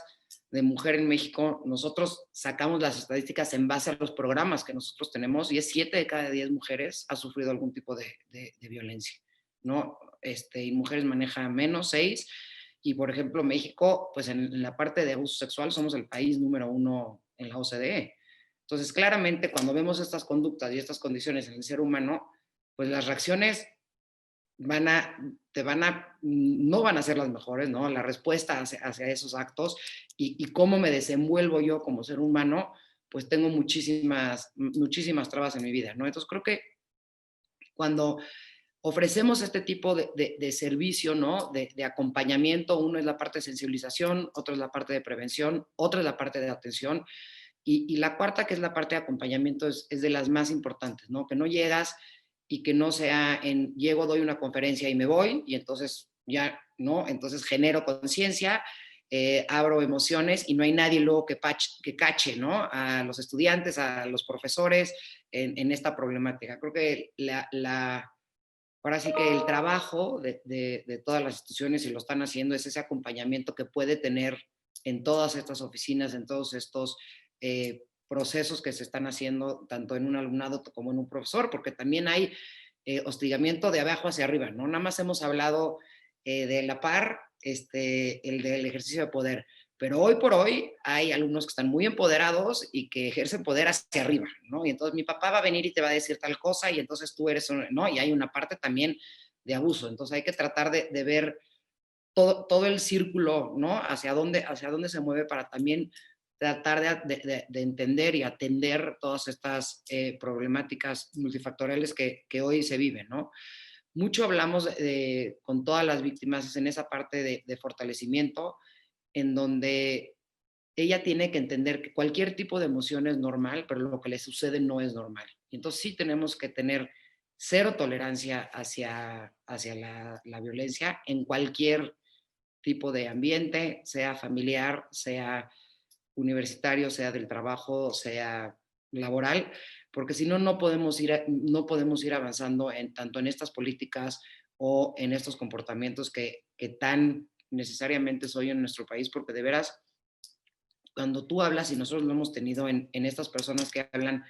de mujer en México, nosotros sacamos las estadísticas en base a los programas que nosotros tenemos, y es 7 de cada 10 mujeres ha sufrido algún tipo de violencia, ¿no? Y mujeres manejan menos, 6. Y por ejemplo, México, pues en la parte de abuso sexual somos el país número 1 en la OCDE. Entonces, claramente, cuando vemos estas conductas y estas condiciones en el ser humano, pues las reacciones no van a ser las mejores, ¿no? La respuesta hacia esos actos y cómo me desenvuelvo yo como ser humano, pues tengo muchísimas trabas en mi vida, ¿no? Entonces creo que cuando ofrecemos este tipo de servicio, ¿no? De acompañamiento, uno es la parte de sensibilización, otro es la parte de prevención, otra es la parte de atención, y la cuarta, que es la parte de acompañamiento, es de las más importantes, ¿no? Que no llegas y que no sea llego, doy una conferencia y me voy, y entonces ya, ¿no? Entonces genero conciencia, abro emociones y no hay nadie luego que cache, ¿no? A los estudiantes, a los profesores en esta problemática. Creo que ahora sí que el trabajo de todas las instituciones, y lo están haciendo, es ese acompañamiento que puede tener en todas estas oficinas, en todos estos procesos que se están haciendo, tanto en un alumnado como en un profesor, porque también hay hostigamiento de abajo hacia arriba, ¿no? Nada más hemos hablado de la par, el del ejercicio de poder, pero hoy por hoy hay alumnos que están muy empoderados y que ejercen poder hacia arriba, ¿no? Y entonces mi papá va a venir y te va a decir tal cosa, y entonces tú eres, ¿no? Y hay una parte también de abuso. Entonces hay que tratar de ver todo el círculo, ¿no? Hacia dónde se mueve, para también tratar de entender y atender todas estas problemáticas multifactoriales que hoy se viven, ¿no? Mucho hablamos con todas las víctimas en esa parte de fortalecimiento, en donde ella tiene que entender que cualquier tipo de emoción es normal, pero lo que le sucede no es normal. Y entonces sí tenemos que tener cero tolerancia hacia la violencia en cualquier tipo de ambiente, sea familiar, sea universitario, sea del trabajo, sea laboral, porque si no, no podemos ir avanzando tanto en estas políticas o en estos comportamientos que tan necesariamente soy en nuestro país, porque de veras, cuando tú hablas, y nosotros lo hemos tenido en estas personas que hablan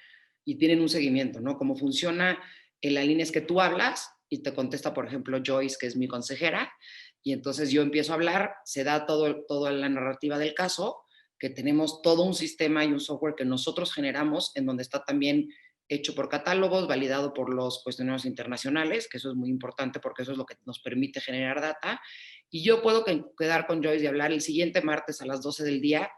y tienen un seguimiento, ¿no? Cómo funciona en la línea es que tú hablas y te contesta, por ejemplo, Joyce, que es mi consejera, y entonces yo empiezo a hablar, se da toda la narrativa del caso, que tenemos todo un sistema y un software que nosotros generamos, en donde está también hecho por catálogos, validado por los cuestionarios internacionales, que eso es muy importante porque eso es lo que nos permite generar data, y yo puedo quedar con Joyce y hablar el siguiente martes a las 12 del día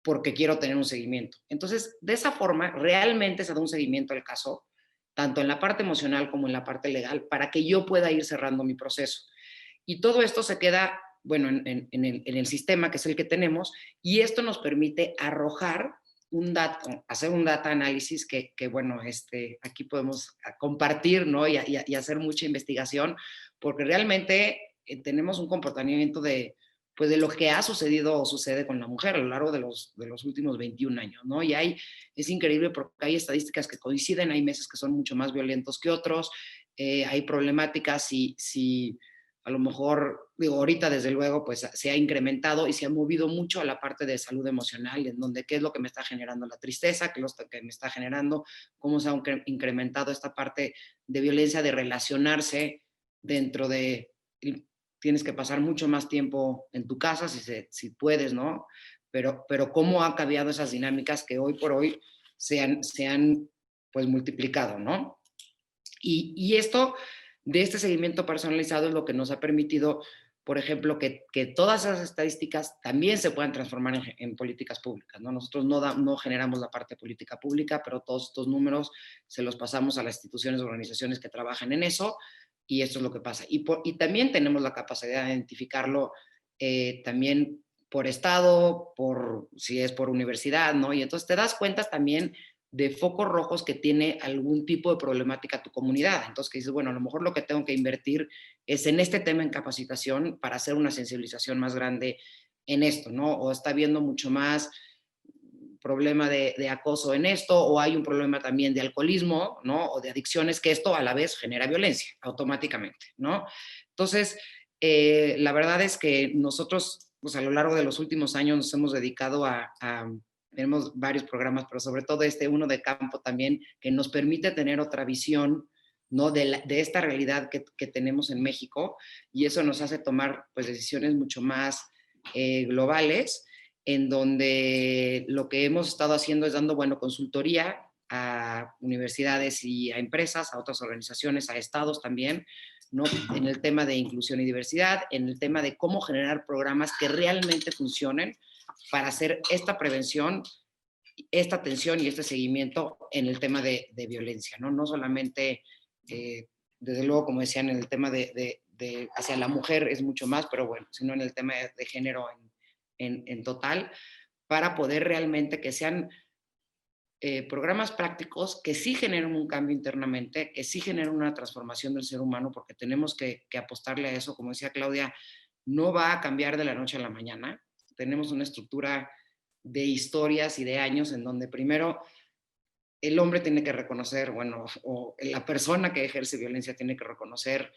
porque quiero tener un seguimiento. Entonces, de esa forma, realmente se da un seguimiento al caso, tanto en la parte emocional como en la parte legal, para que yo pueda ir cerrando mi proceso. Y todo esto se queda, bueno, en el sistema, que es el que tenemos, y esto nos permite arrojar hacer un data análisis que bueno, aquí podemos compartir, ¿no? Y hacer mucha investigación, porque realmente tenemos un comportamiento pues de lo que ha sucedido o sucede con la mujer a lo largo de los últimos 21 años, ¿no? Y es increíble porque hay estadísticas que coinciden, hay meses que son mucho más violentos que otros, hay problemáticas si a lo mejor, digo, ahorita desde luego, pues se ha incrementado y se ha movido mucho a la parte de salud emocional, en donde qué es lo que me está generando la tristeza, qué es lo que me está generando, cómo se ha incrementado esta parte de violencia, de relacionarse dentro de, tienes que pasar mucho más tiempo en tu casa si puedes, ¿no? Pero cómo ha cambiado esas dinámicas que hoy por hoy se han pues multiplicado, ¿no? Y esto, de este seguimiento personalizado, es lo que nos ha permitido, por ejemplo, que todas esas estadísticas también se puedan transformar en políticas públicas, ¿no? Nosotros no generamos la parte de política pública, pero todos estos números se los pasamos a las instituciones o organizaciones que trabajan en eso, y esto es lo que pasa. Y también tenemos la capacidad de identificarlo también por estado, si es por universidad, ¿no? Y entonces te das cuenta también de focos rojos que tiene algún tipo de problemática tu comunidad. Entonces, que dices, bueno, a lo mejor lo que tengo que invertir es en este tema en capacitación para hacer una sensibilización más grande en esto, ¿no? O está habiendo mucho más problema de acoso en esto, o hay un problema también de alcoholismo, ¿no? O de adicciones, que esto a la vez genera violencia automáticamente, ¿no? Entonces, la verdad es que nosotros, pues a lo largo de los últimos años nos hemos dedicado tenemos varios programas, pero sobre todo uno de campo también, que nos permite tener otra visión, ¿no? de esta realidad que tenemos en México, y eso nos hace tomar pues decisiones mucho más globales, en donde lo que hemos estado haciendo es dando, bueno, consultoría a universidades y a empresas, a otras organizaciones, a estados también, ¿no? En el tema de inclusión y diversidad, en el tema de cómo generar programas que realmente funcionen para hacer esta prevención, esta atención y este seguimiento en el tema de violencia, ¿no? No solamente, desde luego, como decían, en el tema de hacia la mujer es mucho más, pero bueno, sino en el tema de género en total, para poder realmente que sean programas prácticos que sí generen un cambio internamente, que sí generen una transformación del ser humano, porque tenemos que apostarle a eso. Como decía Claudia, no va a cambiar de la noche a la mañana. Tenemos una estructura de historias y de años en donde primero el hombre tiene que reconocer, bueno, o la persona que ejerce violencia tiene que reconocer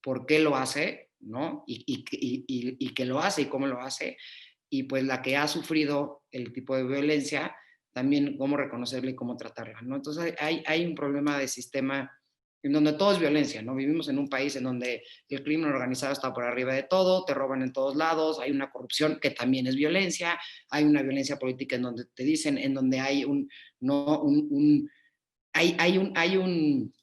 por qué lo hace, ¿no? Y qué lo hace y cómo lo hace. Y pues la que ha sufrido el tipo de violencia, también cómo reconocerla y cómo tratarla, ¿no? Entonces hay un problema de sistema en donde todo es violencia, ¿no? Vivimos en un país en donde el crimen organizado está por arriba de todo, te roban en todos lados, hay una corrupción que también es violencia, hay una violencia política en donde te dicen, en donde hay hay un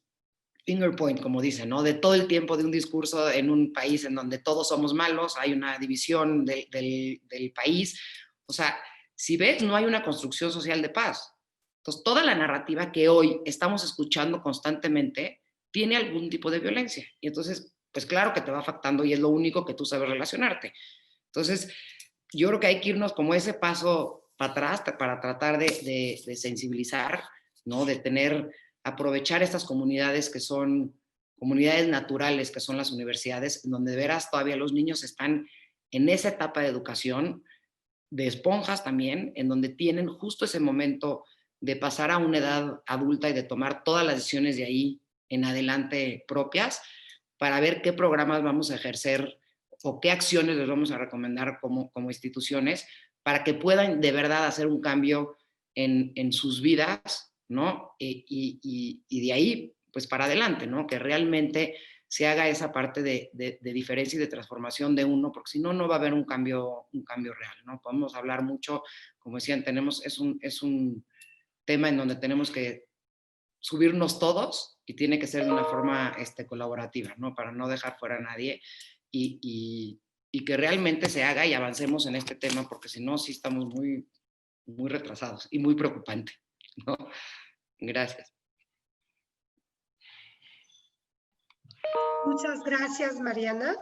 finger point, como dicen, ¿no? De todo el tiempo de un discurso en un país en donde todos somos malos, hay una división del país. O sea, si ves, no hay una construcción social de paz. Entonces, toda la narrativa que hoy estamos escuchando constantemente tiene algún tipo de violencia. Y entonces, pues claro que te va afectando y es lo único que tú sabes relacionarte. Entonces, yo creo que hay que irnos como ese paso para atrás para tratar de sensibilizar, ¿no? De aprovechar estas comunidades que son comunidades naturales, que son las universidades, donde de veras todavía los niños están en esa etapa de educación, de esponjas también, en donde tienen justo ese momento de pasar a una edad adulta y de tomar todas las decisiones de ahí en adelante propias, para ver qué programas vamos a ejercer o qué acciones les vamos a recomendar como instituciones para que puedan de verdad hacer un cambio en sus vidas, ¿no? Y de ahí, pues para adelante, ¿no? Que realmente se haga esa parte de diferencia y de transformación de uno, porque si no, no va a haber un cambio real, ¿no? Podemos hablar mucho, como decían, es un tema en donde tenemos que subirnos todos y tiene que ser de una forma colaborativa, ¿no? Para no dejar fuera a nadie y que realmente se haga y avancemos en este tema, porque si no, sí estamos muy, muy retrasados y muy preocupante, ¿no? Gracias. Muchas gracias, Mariana.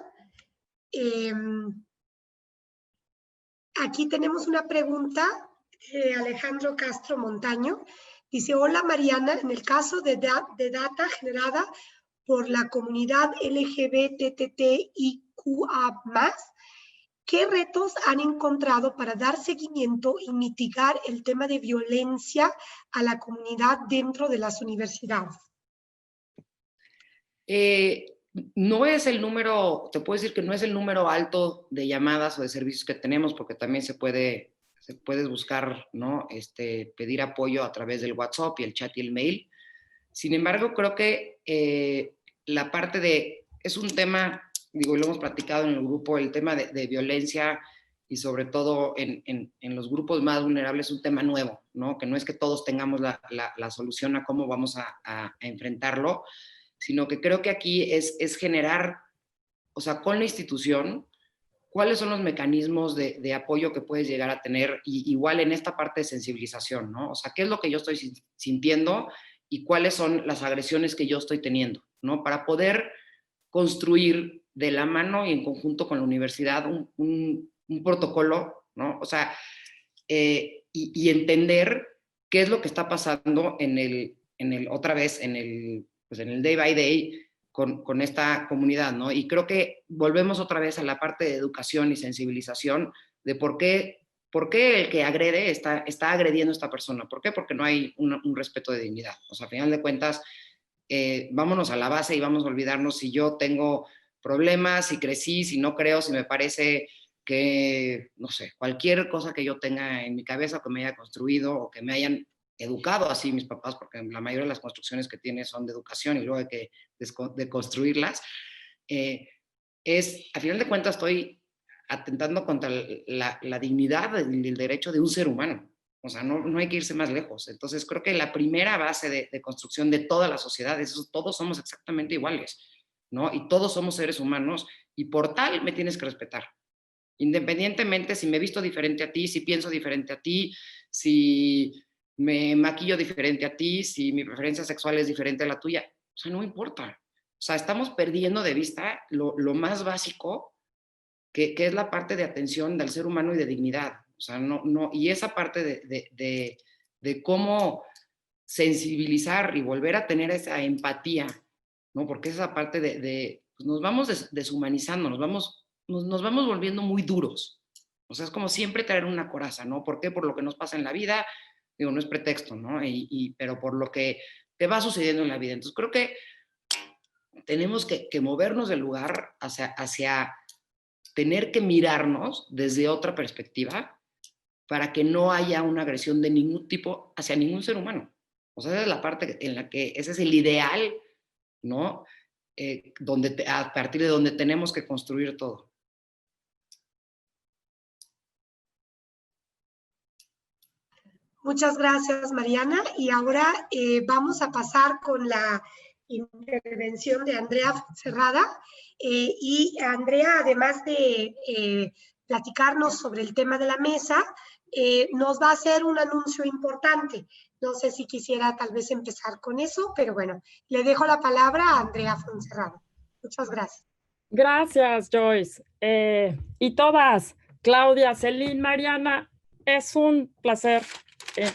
Aquí tenemos una pregunta de Alejandro Castro Montaño. Dice, hola Mariana, en el caso de data generada por la comunidad LGBTTIQA+, ¿qué retos han encontrado para dar seguimiento y mitigar el tema de violencia a la comunidad dentro de las universidades? No es el número, te puedo decir que no es el número alto de llamadas o de servicios que tenemos, porque también puedes buscar, ¿no? Pedir apoyo a través del WhatsApp y el chat y el mail. Sin embargo, creo que la parte es un tema, digo, lo hemos platicado en el grupo, el tema de violencia y sobre todo en los grupos más vulnerables es un tema nuevo, ¿no? Que no es que todos tengamos la solución a cómo vamos a enfrentarlo, sino que creo que aquí es generar, o sea, con la institución, cuáles son los mecanismos de apoyo que puedes llegar a tener, y igual en esta parte de sensibilización, ¿no? O sea, ¿qué es lo que yo estoy sintiendo y cuáles son las agresiones que yo estoy teniendo, ¿no? Para poder construir de la mano y en conjunto con la universidad un protocolo, ¿no? O sea, y entender qué es lo que está pasando otra vez, pues en el day by day con esta comunidad, ¿no? Y creo que volvemos otra vez a la parte de educación y sensibilización de por qué el que agrede está agrediendo a esta persona. ¿Por qué? Porque no hay un respeto de dignidad. O sea, a final de cuentas, vámonos a la base y vamos a olvidarnos si yo tengo problemas, si crecí, si no creo, si me parece que, no sé, cualquier cosa que yo tenga en mi cabeza o que me haya construido o que me hayan educado así mis papás, porque la mayoría de las construcciones que tiene son de educación y luego hay que deconstruirlas, a final de cuentas estoy atentando contra la dignidad y el derecho de un ser humano. O sea, no hay que irse más lejos. Entonces, creo que la primera base de construcción de toda la sociedad es eso, todos somos exactamente iguales, ¿no? Y todos somos seres humanos y por tal me tienes que respetar. Independientemente si me visto diferente a ti, si pienso diferente a ti, si me maquillo diferente a ti, si mi preferencia sexual es diferente a la tuya. O sea, no importa. O sea, estamos perdiendo de vista lo más básico que es la parte de atención del ser humano y de dignidad. O sea, y esa parte de cómo sensibilizar y volver a tener esa empatía, ¿no? Porque esa parte pues nos vamos deshumanizando, nos vamos volviendo muy duros. O sea, es como siempre traer una coraza, ¿no? ¿Por qué? Por lo que nos pasa en la vida, digo, no es pretexto, ¿no? Pero por lo que te va sucediendo en la vida. Entonces, creo que tenemos que movernos del lugar hacia tener que mirarnos desde otra perspectiva para que no haya una agresión de ningún tipo hacia ningún ser humano. O sea, esa es la parte en la que ese es el ideal, ¿no? A partir de donde tenemos que construir todo. Muchas gracias, Mariana. Y ahora vamos a pasar con la intervención de Andrea Cerrada. Y Andrea, además de platicarnos sobre el tema de la mesa, nos va a hacer un anuncio importante. No sé si quisiera tal vez empezar con eso, pero bueno, le dejo la palabra a Andrea Fonserrada. Muchas gracias. Gracias, Joyce. Y todas, Claudia, Celine, Mariana, es un placer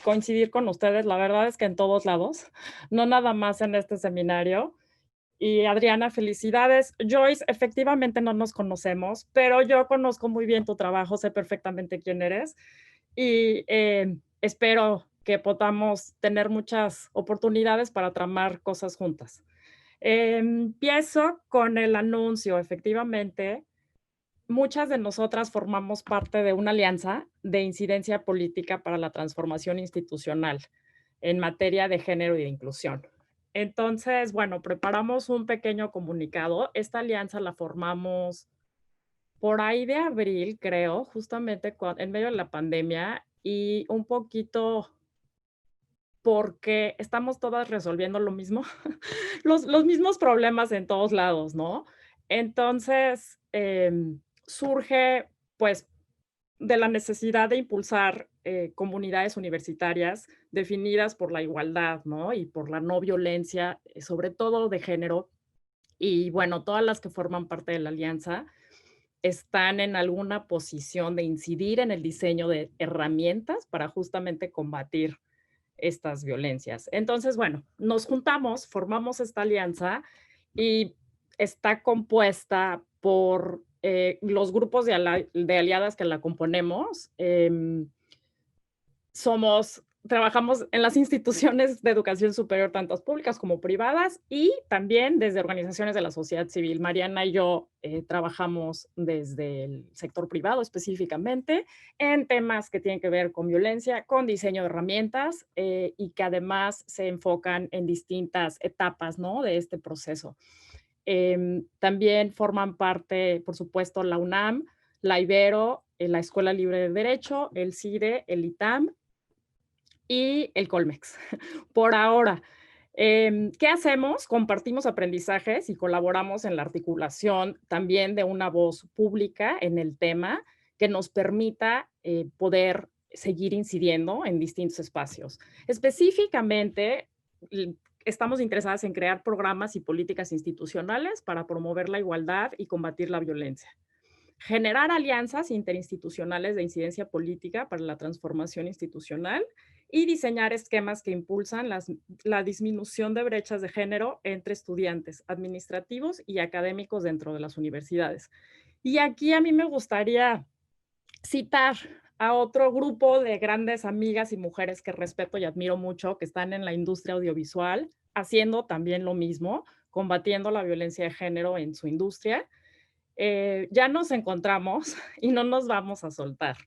coincidir con ustedes. La verdad es que en todos lados, no nada más en este seminario. Y Adriana, felicidades. Joyce, efectivamente no nos conocemos, pero yo conozco muy bien tu trabajo, sé perfectamente quién eres y espero que podamos tener muchas oportunidades para tramar cosas juntas. Empiezo con el anuncio. Efectivamente, muchas de nosotras formamos parte de una alianza de incidencia política para la transformación institucional en materia de género y de inclusión. Entonces, bueno, preparamos un pequeño comunicado. Esta alianza la formamos por ahí de abril, creo, justamente en medio de la pandemia y un poquito porque estamos todas resolviendo lo mismo, los mismos problemas en todos lados, ¿no? Entonces, surge, pues, de la necesidad de impulsar comunidades universitarias definidas por la igualdad, ¿no? Y por la no violencia, sobre todo de género. Y bueno, todas las que forman parte de la alianza están en alguna posición de incidir en el diseño de herramientas para justamente combatir estas violencias. Entonces, bueno, nos juntamos, formamos esta alianza y está compuesta por los grupos de aliadas que la componemos. Somos trabajamos en las instituciones de educación superior, tanto públicas como privadas, y también desde organizaciones de la sociedad civil. Mariana y yo trabajamos desde el sector privado específicamente en temas que tienen que ver con violencia, con diseño de herramientas y que además se enfocan en distintas etapas, ¿no?, de este proceso. También forman parte, por supuesto, la UNAM, la Ibero, la Escuela Libre de Derecho, el CIDE, el ITAM y el Colmex. Por ahora, ¿qué hacemos? Compartimos aprendizajes y colaboramos en la articulación también de una voz pública en el tema que nos permita poder seguir incidiendo en distintos espacios. Específicamente, estamos interesadas en crear programas y políticas institucionales para promover la igualdad y combatir la violencia. Generar alianzas interinstitucionales de incidencia política para la transformación institucional y diseñar esquemas que impulsan la disminución de brechas de género entre estudiantes administrativos y académicos dentro de las universidades. Y aquí a mí me gustaría citar a otro grupo de grandes amigas y mujeres que respeto y admiro mucho, que están en la industria audiovisual, haciendo también lo mismo, combatiendo la violencia de género en su industria. Ya nos encontramos y no nos vamos a soltar.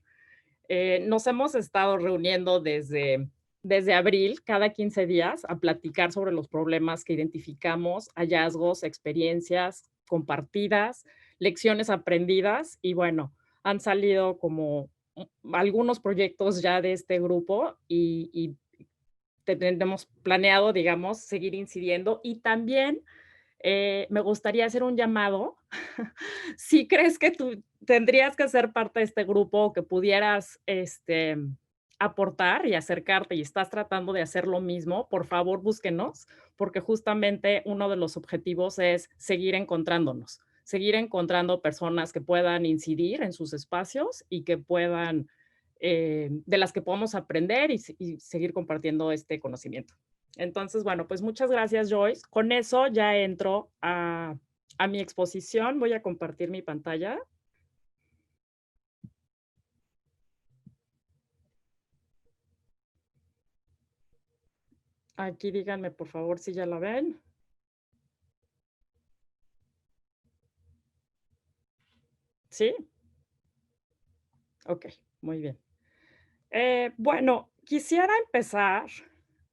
Nos hemos estado reuniendo desde abril, cada 15 días, a platicar sobre los problemas que identificamos, hallazgos, experiencias compartidas, lecciones aprendidas y bueno, han salido como algunos proyectos ya de este grupo y tenemos planeado, digamos, seguir incidiendo y también me gustaría hacer un llamado. Si crees que tú tendrías que ser parte de este grupo o que pudieras aportar y acercarte y estás tratando de hacer lo mismo, por favor búsquenos, porque justamente uno de los objetivos es seguir encontrándonos, seguir encontrando personas que puedan incidir en sus espacios y que puedan, de las que podamos aprender y seguir compartiendo este conocimiento. Entonces, bueno, pues muchas gracias, Joyce. Con eso ya entro a mi exposición. Voy a compartir mi pantalla. Aquí díganme, por favor, si ya la ven. ¿Sí? Ok, muy bien. Bueno, quisiera empezar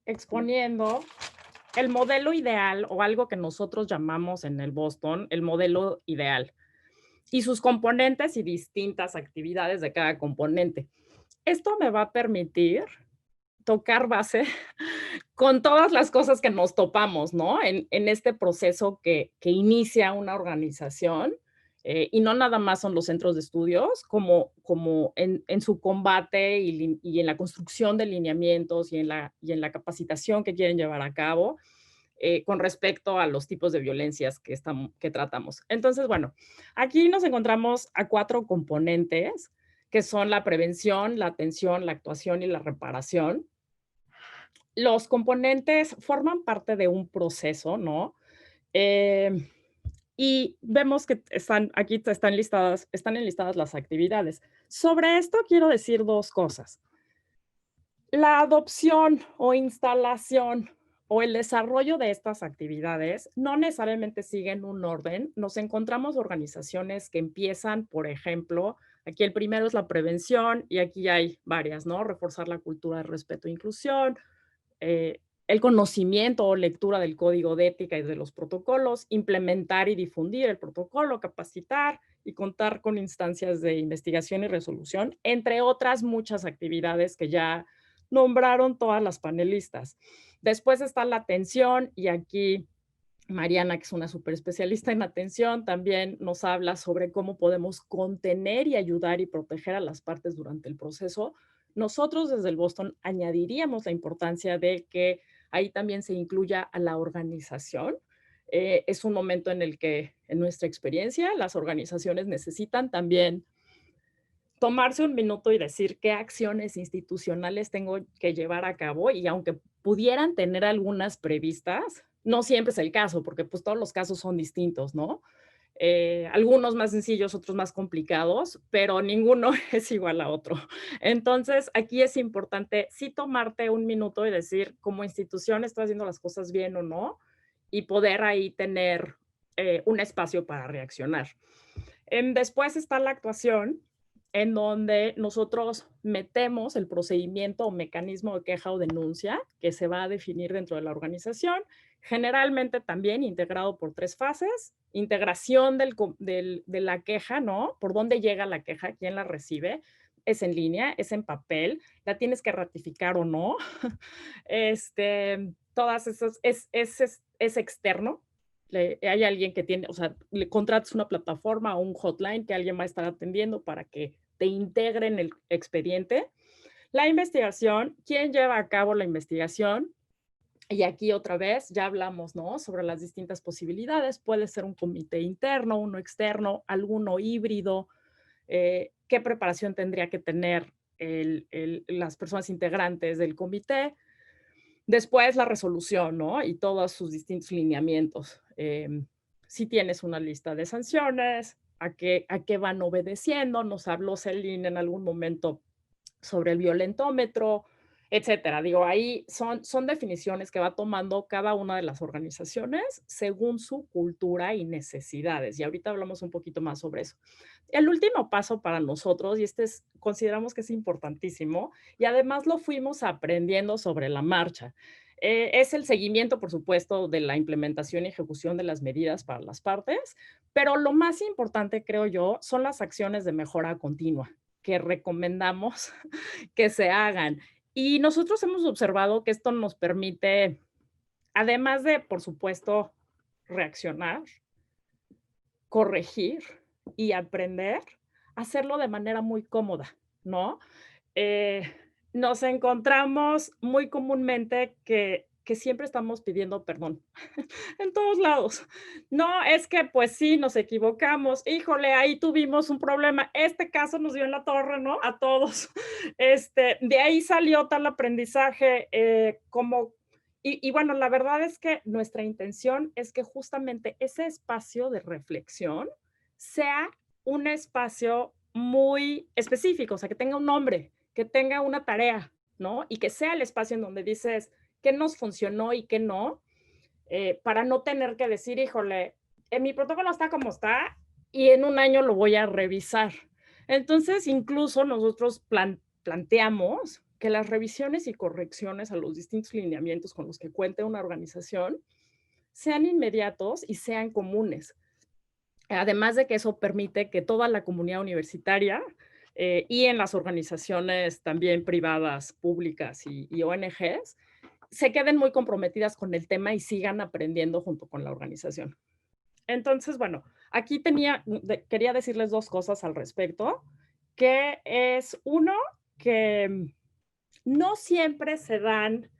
exponiendo el modelo ideal o algo que nosotros llamamos en el Boston el modelo ideal y sus componentes y distintas actividades de cada componente. Esto me va a permitir tocar base con todas las cosas que nos topamos, ¿no? En este proceso que inicia una organización y no nada más son los centros de estudios, como en su combate y en la construcción de lineamientos y en la capacitación que quieren llevar a cabo con respecto a los tipos de violencias que tratamos. Entonces, bueno, aquí nos encontramos a 4 componentes que son la prevención, la atención, la actuación y la reparación. Los componentes forman parte de un proceso, ¿no? Y vemos que aquí están enlistadas las actividades. Sobre esto quiero decir 2 cosas. La adopción o instalación o el desarrollo de estas actividades no necesariamente siguen un orden. Nos encontramos organizaciones que empiezan, por ejemplo, aquí el primero es la prevención y aquí hay varias, ¿no? Reforzar la cultura de respeto e inclusión, el conocimiento o lectura del código de ética y de los protocolos, implementar y difundir el protocolo, capacitar y contar con instancias de investigación y resolución, entre otras muchas actividades que ya nombraron todas las panelistas. Después está la atención y aquí Mariana, que es una súper especialista en atención, también nos habla sobre cómo podemos contener y ayudar y proteger a las partes durante el proceso. Nosotros desde el Boston añadiríamos la importancia de que ahí también se incluya a la organización. Es un momento en el que, en nuestra experiencia, las organizaciones necesitan también tomarse un minuto y decir qué acciones institucionales tengo que llevar a cabo y aunque pudieran tener algunas previstas, no siempre es el caso, porque pues todos los casos son distintos, ¿no? algunos más sencillos, otros más complicados, pero ninguno es igual a otro. Entonces, aquí es importante sí tomarte un minuto y decir, como institución, ¿estoy haciendo las cosas bien o no? Y poder ahí tener un espacio para reaccionar. Después está la actuación, en donde nosotros metemos el procedimiento o mecanismo de queja o denuncia que se va a definir dentro de la organización, generalmente también integrado por 3 fases: integración de la queja, ¿no? ¿Por dónde llega la queja? ¿Quién la recibe? ¿Es en línea? ¿Es en papel? ¿La tienes que ratificar o no? Todas esas, es externo. Hay alguien que tiene, o sea, le contratas una plataforma o un hotline que alguien va a estar atendiendo para que te integren el expediente. La investigación, ¿quién lleva a cabo la investigación? Y aquí otra vez ya hablamos, ¿no? Sobre las distintas posibilidades. Puede ser un comité interno, uno externo, alguno híbrido. ¿Qué preparación tendría que tener las personas integrantes del comité? Después la resolución, ¿no? Y todos sus distintos lineamientos. Si tienes una lista de sanciones, a qué van obedeciendo. Nos habló Celine en algún momento sobre el violentómetro, etcétera. Digo, ahí son definiciones que va tomando cada una de las organizaciones según su cultura y necesidades. Y ahorita hablamos un poquito más sobre eso. El último paso para nosotros, y consideramos que es importantísimo, y además lo fuimos aprendiendo sobre la marcha, es el seguimiento, por supuesto, de la implementación y ejecución de las medidas para las partes, pero lo más importante, creo yo, son las acciones de mejora continua que recomendamos que se hagan. Y nosotros hemos observado que esto nos permite, además de, por supuesto, reaccionar, corregir y aprender, hacerlo de manera muy cómoda, ¿no? Nos encontramos muy comúnmente que siempre estamos pidiendo perdón en todos lados. No, es que pues sí, nos equivocamos. Híjole, ahí tuvimos un problema. Este caso nos dio en la torre, ¿no? A todos. De ahí salió tal aprendizaje y bueno, la verdad es que nuestra intención es que justamente ese espacio de reflexión sea un espacio muy específico, o sea, que tenga un nombre, que tenga una tarea, ¿no? Y que sea el espacio en donde dices qué nos funcionó y qué no, para no tener que decir, híjole, mi protocolo está como está y en un año lo voy a revisar. Entonces, incluso nosotros planteamos que las revisiones y correcciones a los distintos lineamientos con los que cuente una organización sean inmediatos y sean comunes. Además de que eso permite que toda la comunidad universitaria y en las organizaciones también privadas, públicas y ONGs, se queden muy comprometidas con el tema y sigan aprendiendo junto con la organización. Entonces, bueno, aquí quería decirles 2 cosas al respecto, que es uno, que no siempre se dan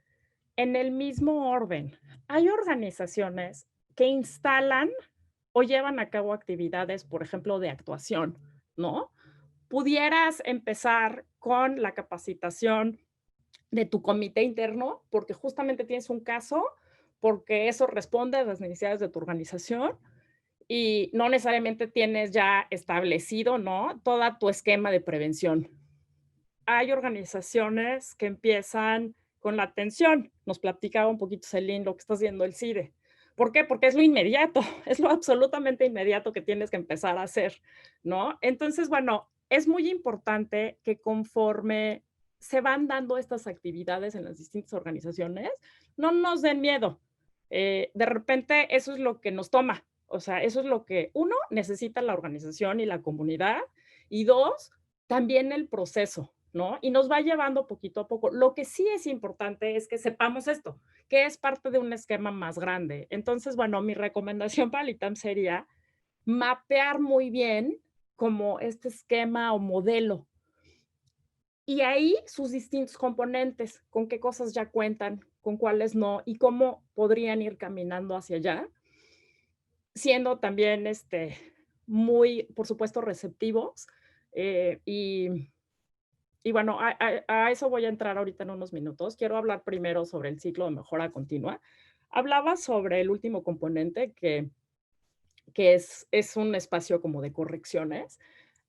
en el mismo orden. Hay organizaciones que instalan o llevan a cabo actividades, por ejemplo, de actuación, ¿no? Pudieras empezar con la capacitación de tu comité interno, porque justamente tienes un caso, porque eso responde a las necesidades de tu organización y no necesariamente tienes ya establecido, ¿no? Todo tu esquema de prevención. Hay organizaciones que empiezan con la atención. Nos platicaba un poquito Celine lo que está haciendo el CIDE. ¿Por qué? Porque es lo inmediato, es lo absolutamente inmediato que tienes que empezar a hacer, ¿no? Entonces, bueno, es muy importante que conforme se van dando estas actividades en las distintas organizaciones, no nos den miedo. De repente, eso es lo que nos toma. O sea, eso es lo que, uno, necesita la organización y la comunidad, y dos, también el proceso, ¿no? Y nos va llevando poquito a poco. Lo que sí es importante es que sepamos esto, que es parte de un esquema más grande. Entonces, bueno, mi recomendación para el ITAM sería mapear muy bien como este esquema o modelo. Y ahí sus distintos componentes, con qué cosas ya cuentan, con cuáles no, y cómo podrían ir caminando hacia allá, siendo también muy, por supuesto, receptivos. Y bueno, a eso voy a entrar ahorita en unos minutos. Quiero hablar primero sobre el ciclo de mejora continua. Hablaba sobre el último componente que que es un espacio como de correcciones,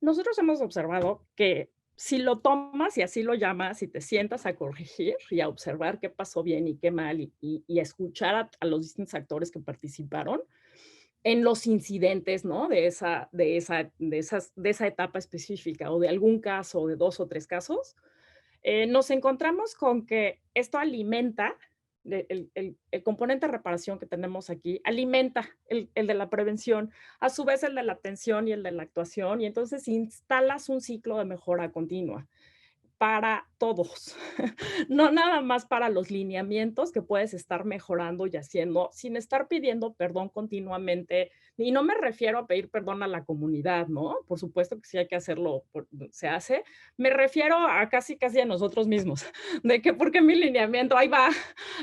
nosotros hemos observado que si lo tomas y así lo llamas y te sientas a corregir y a observar qué pasó bien y qué mal y a escuchar a los distintos actores que participaron en los incidentes, ¿no? De esa etapa específica o de algún caso o de 2 o 3 casos, nos encontramos con que esto alimenta, el componente de reparación que tenemos aquí, alimenta el de la prevención, a su vez el de la atención y el de la actuación, y entonces instalas un ciclo de mejora continua para todos, no nada más para los lineamientos que puedes estar mejorando y haciendo sin estar pidiendo perdón continuamente. Y no me refiero a pedir perdón a la comunidad, ¿no? Por supuesto que sí hay que hacerlo, se hace. Me refiero a casi a nosotros mismos, de que porque mi lineamiento ahí va,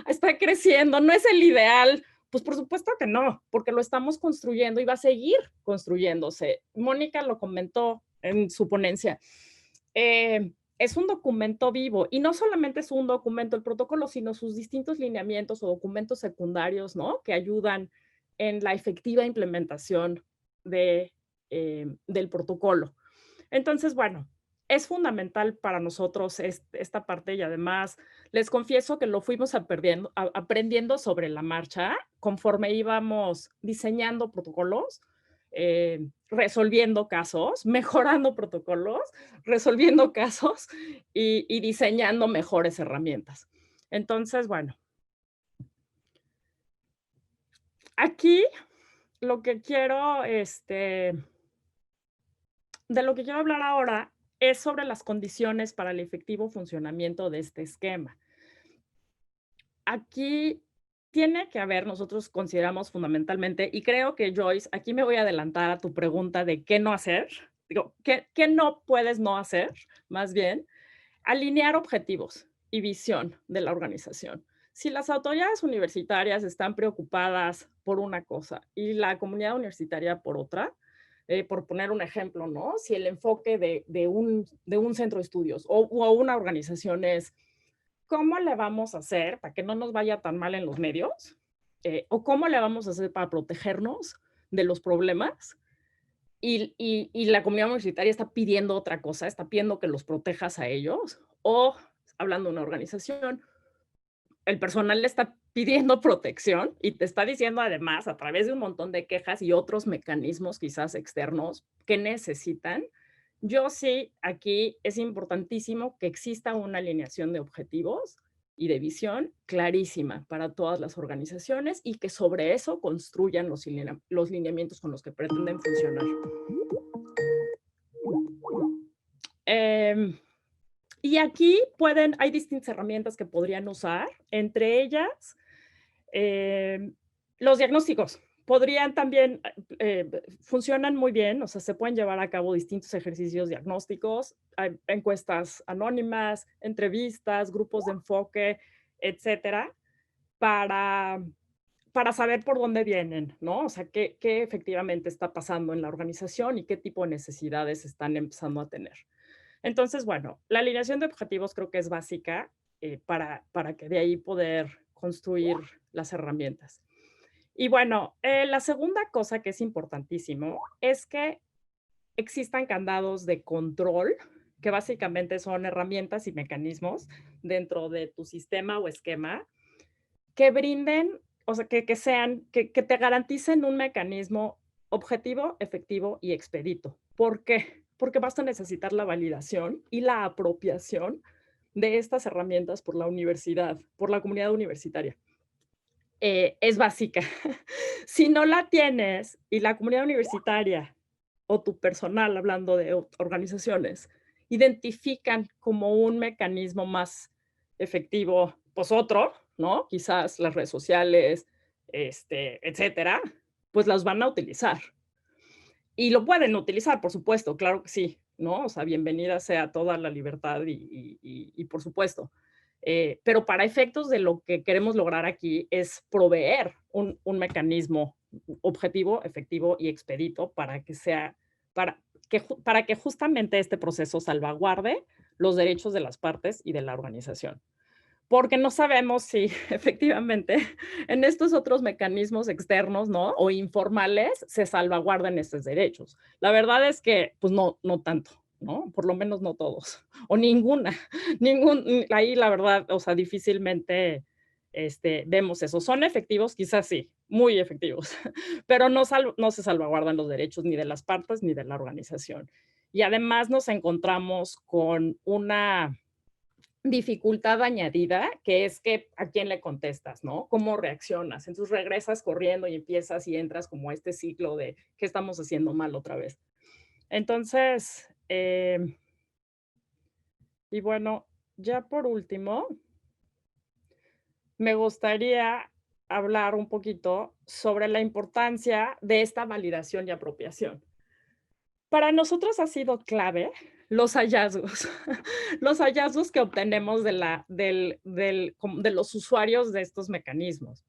está creciendo, no es el ideal. Pues por supuesto que no, porque lo estamos construyendo y va a seguir construyéndose. Mónica lo comentó en su ponencia. Es un documento vivo y no solamente es un documento, el protocolo, sino sus distintos lineamientos o documentos secundarios, ¿no? Que ayudan en la efectiva implementación del protocolo. Entonces, bueno, es fundamental para nosotros esta parte y además les confieso que lo fuimos aprendiendo sobre la marcha conforme íbamos diseñando protocolos, resolviendo casos, mejorando protocolos, resolviendo casos y diseñando mejores herramientas. Entonces, bueno, aquí lo que quiero, de lo que quiero hablar ahora es sobre las condiciones para el efectivo funcionamiento de este esquema. Aquí tiene que haber, nosotros consideramos fundamentalmente, y creo que Joyce, aquí me voy a adelantar a tu pregunta de qué no hacer, digo, ¿qué no puedes no hacer? Más bien, alinear objetivos y visión de la organización. Si las autoridades universitarias están preocupadas por una cosa y la comunidad universitaria por otra, por poner un ejemplo, ¿no? Si el enfoque de un centro de estudios o una organización es ¿cómo le vamos a hacer para que no nos vaya tan mal en los medios? ¿O cómo le vamos a hacer para protegernos de los problemas? Y la comunidad universitaria está pidiendo otra cosa, está pidiendo que los protejas a ellos. O, hablando de una organización, el personal le está pidiendo protección y te está diciendo además, a través de un montón de quejas y otros mecanismos quizás externos que necesitan. Yo sí, aquí es importantísimo que exista una alineación de objetivos y de visión clarísima para todas las organizaciones y que sobre eso construyan los lineamientos con los que pretenden funcionar. Y aquí hay distintas herramientas que podrían usar, entre ellas los diagnósticos. Podrían también, funcionan muy bien, o sea, se pueden llevar a cabo distintos ejercicios diagnósticos, hay encuestas anónimas, entrevistas, grupos de enfoque, etcétera, para saber por dónde vienen, ¿no? O sea, qué efectivamente está pasando en la organización y qué tipo de necesidades están empezando a tener. Entonces, bueno, la alineación de objetivos creo que es básica para que de ahí poder construir las herramientas. Y bueno, la segunda cosa que es importantísimo es que existan candados de control, que básicamente son herramientas y mecanismos dentro de tu sistema o esquema que brinden, o sea, que te garanticen un mecanismo objetivo, efectivo y expedito. ¿Por qué? Porque vas a necesitar la validación y la apropiación de estas herramientas por la universidad, por la comunidad universitaria. Es básica. Si no la tienes y la comunidad universitaria o tu personal, hablando de organizaciones, identifican como un mecanismo más efectivo, pues otro, ¿no? Quizás las redes sociales, etcétera, pues las van a utilizar. Y lo pueden utilizar, por supuesto, claro que sí, ¿no? O sea, bienvenida sea toda la libertad y por supuesto. Pero para efectos de lo que queremos lograr aquí es proveer un mecanismo objetivo, efectivo y expedito para que justamente este proceso salvaguarde los derechos de las partes y de la organización. porque no sabemos si efectivamente en estos otros mecanismos externos, ¿no? O informales se salvaguardan estos derechos. La verdad es que, pues no tanto, ¿no? Por lo menos no todos, o ninguna, ahí la verdad, o sea, difícilmente vemos eso. ¿Son efectivos? Quizás sí, muy efectivos, pero no se salvaguardan los derechos ni de las partes ni de la organización. Y además nos encontramos con una dificultad añadida, que es que a quién le contestas, ¿no? ¿Cómo reaccionas? Entonces regresas corriendo y empiezas y entras como a este ciclo de qué estamos haciendo mal otra vez. Entonces, y bueno, ya por último, me gustaría hablar un poquito sobre la importancia de esta validación y apropiación. Para nosotros ha sido clave los hallazgos, los hallazgos que obtenemos de los usuarios de estos mecanismos.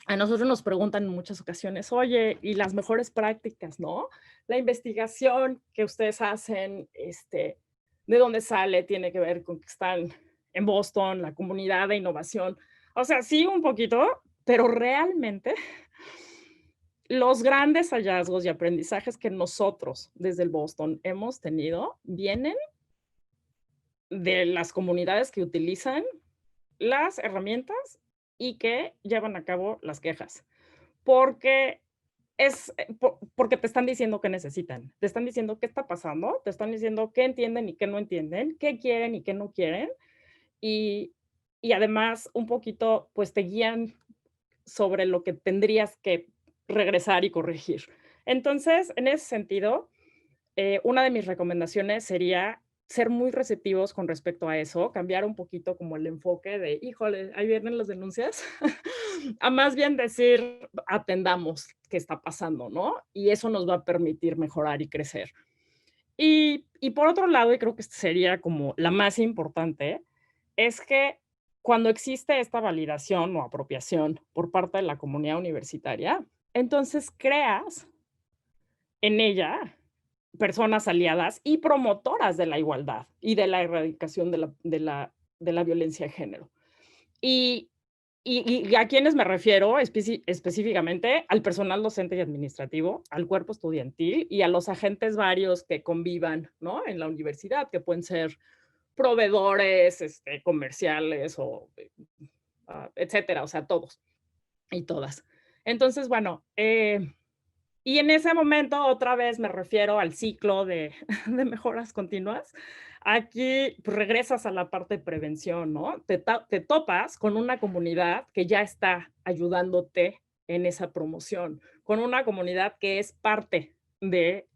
A nosotros nos preguntan en muchas ocasiones, oye, y las mejores prácticas, ¿no? La investigación que ustedes hacen, ¿de dónde sale? Tiene que ver con que están en Boston, la comunidad de innovación. O sea, sí, un poquito, pero realmente los grandes hallazgos y aprendizajes que nosotros desde el Boston hemos tenido vienen de las comunidades que utilizan las herramientas y que llevan a cabo las quejas. Porque porque te están diciendo qué necesitan, te están diciendo qué está pasando, te están diciendo qué entienden y qué no entienden, qué quieren y qué no quieren, y, y además un poquito, pues te guían sobre lo que tendrías que regresar y corregir. Entonces, en ese sentido, una de mis recomendaciones sería ser muy receptivos con respecto a eso, cambiar un poquito como el enfoque de, híjole, ahí vienen las denuncias, a más bien decir, atendamos qué está pasando, ¿no? Y eso nos va a permitir mejorar y crecer. Y por otro lado, y creo que esta sería como la más importante, es que cuando existe esta validación o apropiación por parte de la comunidad universitaria, entonces creas en ella personas aliadas y promotoras de la igualdad y de la erradicación de la violencia de género. Y, y a quienes me refiero específicamente al personal docente y administrativo, al cuerpo estudiantil y a los agentes varios que convivan, ¿no? En la universidad, que pueden ser proveedores comerciales o etcétera, o sea, todos y todas. Entonces, bueno, y en ese momento, otra vez me refiero al ciclo de, de mejoras continuas. Aquí pues, regresas a la parte de prevención, ¿no? Te topas con una comunidad que ya está ayudándote en esa promoción, con una comunidad que es parte de,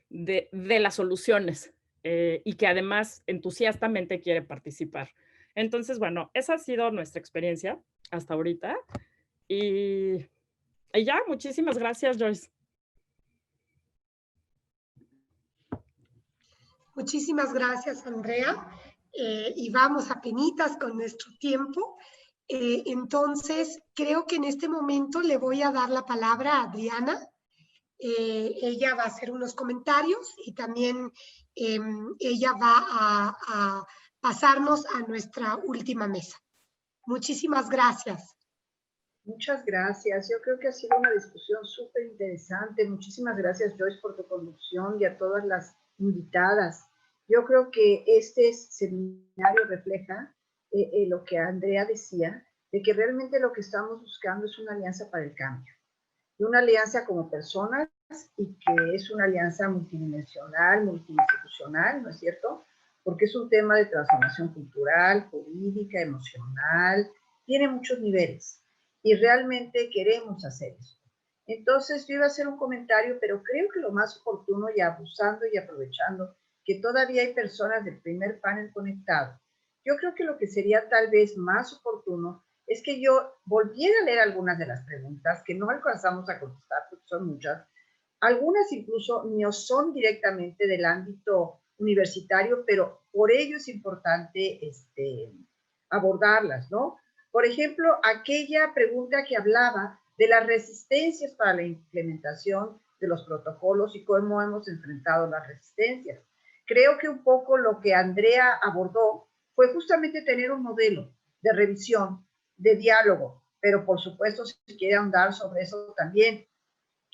de las soluciones y que además entusiastamente quiere participar. Entonces, bueno, esa ha sido nuestra experiencia hasta ahorita. Y ya, muchísimas gracias, Joyce. Muchísimas gracias, Andrea. Y vamos a penitas con nuestro tiempo. Entonces, creo que en este momento le voy a dar la palabra a Adriana. Ella va a hacer unos comentarios y también ella va a pasarnos a nuestra última mesa. Muchísimas gracias. Muchas gracias. Yo creo que ha sido una discusión súper interesante. Muchísimas gracias, Joyce, por tu conducción y a todas las invitadas. Yo creo que este seminario refleja lo que Andrea decía, de que realmente lo que estamos buscando es una alianza para el cambio. Y una alianza como personas y que es una alianza multidimensional, multiinstitucional, ¿no es cierto? Porque es un tema de transformación cultural, jurídica, emocional, tiene muchos niveles y realmente queremos hacer eso. Entonces yo iba a hacer un comentario, pero creo que lo más oportuno y abusando y aprovechando que todavía hay personas del primer panel conectado, yo creo que lo que sería tal vez más oportuno es que yo volviera a leer algunas de las preguntas que no alcanzamos a contestar, porque son muchas. Algunas incluso no son directamente del ámbito universitario, pero por ello es importante abordarlas, ¿no? Por ejemplo, aquella pregunta que hablaba de las resistencias para la implementación de los protocolos y cómo hemos enfrentado las resistencias. Creo que un poco lo que Andrea abordó fue justamente tener un modelo de revisión, de diálogo, pero por supuesto si quiere ahondar sobre eso también.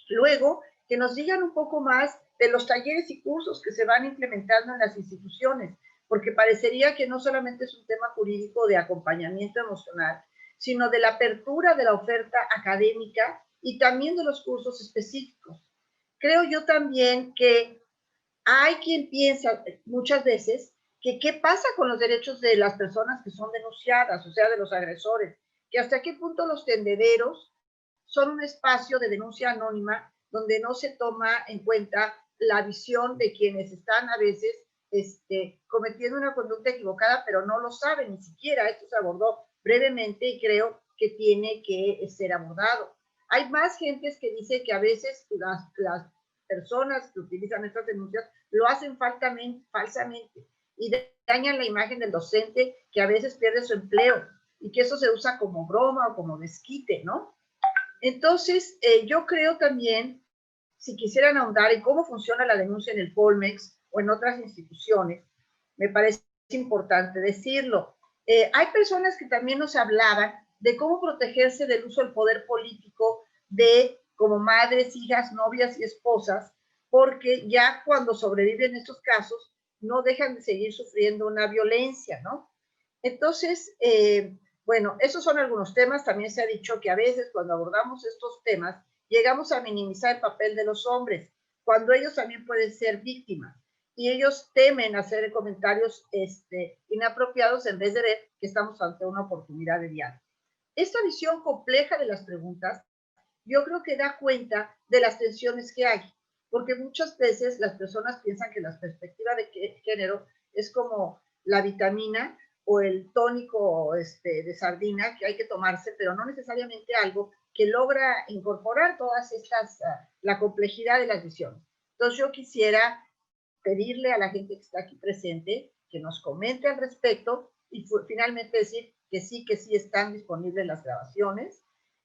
Luego, que nos digan un poco más de los talleres y cursos que se van implementando en las instituciones, porque parecería que no solamente es un tema jurídico de acompañamiento emocional, sino de la apertura de la oferta académica y también de los cursos específicos. Creo yo también que hay quien piensa muchas veces que qué pasa con los derechos de las personas que son denunciadas, o sea, de los agresores, que hasta qué punto los tendederos son un espacio de denuncia anónima donde no se toma en cuenta la visión de quienes están a veces cometiendo una conducta equivocada, pero no lo saben ni siquiera. Esto se abordó brevemente y creo que tiene que ser abordado. Hay más gentes que dicen que a veces las personas que utilizan estas denuncias lo hacen falsamente y dañan la imagen del docente que a veces pierde su empleo y que eso se usa como broma o como desquite, ¿no? Entonces, yo creo también, si quisieran ahondar en cómo funciona la denuncia en el Polmex o en otras instituciones, me parece importante decirlo. Hay personas que también nos hablaban de cómo protegerse del uso del poder político de como madres, hijas, novias y esposas, porque ya cuando sobreviven estos casos no dejan de seguir sufriendo una violencia, ¿no? Entonces, bueno, esos son algunos temas. También se ha dicho que a veces cuando abordamos estos temas llegamos a minimizar el papel de los hombres, cuando ellos también pueden ser víctimas y ellos temen hacer comentarios inapropiados en vez de ver que estamos ante una oportunidad de diálogo. Esta visión compleja de las preguntas yo creo que da cuenta de las tensiones que hay, porque muchas veces las personas piensan que la perspectiva de género es como la vitamina o el tónico de sardina que hay que tomarse, pero no necesariamente algo que logra incorporar todas estas, la complejidad de las visiones. Entonces yo quisiera pedirle a la gente que está aquí presente que nos comente al respecto y finalmente decir que sí están disponibles las grabaciones,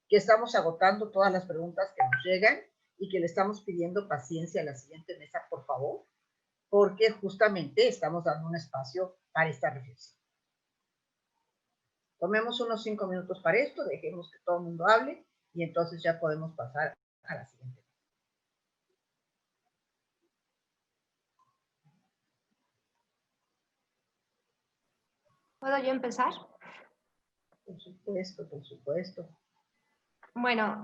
que estamos agotando todas las preguntas que nos llegan y que le estamos pidiendo paciencia a la siguiente mesa, por favor, porque justamente estamos dando un espacio para esta reflexión. Tomemos unos 5 minutos para esto, dejemos que todo el mundo hable y entonces ya podemos pasar a la siguiente. ¿Puedo yo empezar? Por supuesto, por supuesto. Bueno,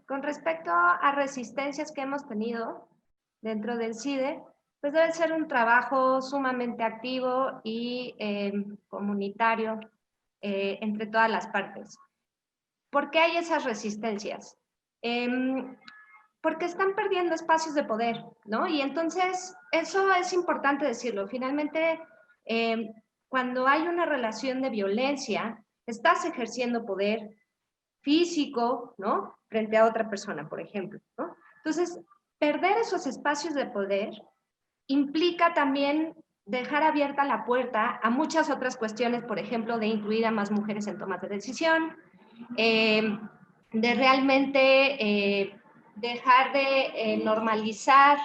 con respecto a resistencias que hemos tenido dentro del CIDE, pues debe ser un trabajo sumamente activo y comunitario entre todas las partes. ¿Por qué hay esas resistencias? Porque están perdiendo espacios de poder, ¿no? Y entonces, eso es importante decirlo. Finalmente, cuando hay una relación de violencia, estás ejerciendo poder físico, ¿no? Frente a otra persona, por ejemplo, ¿no? Entonces, perder esos espacios de poder implica también dejar abierta la puerta a muchas otras cuestiones, por ejemplo, de incluir a más mujeres en tomas de decisión, de realmente dejar de normalizar,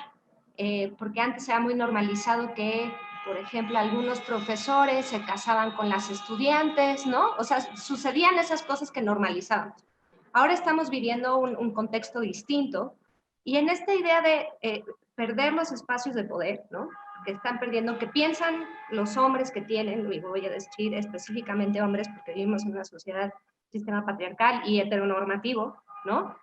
porque antes era muy normalizado que, por ejemplo, algunos profesores se casaban con las estudiantes, ¿no? O sea, sucedían esas cosas que normalizábamos. Ahora estamos viviendo un contexto distinto y en esta idea de perder los espacios de poder, ¿no? Que están perdiendo, que piensan los hombres que tienen, y voy a decir específicamente hombres porque vivimos en una sociedad, sistema patriarcal y heteronormativo, ¿no?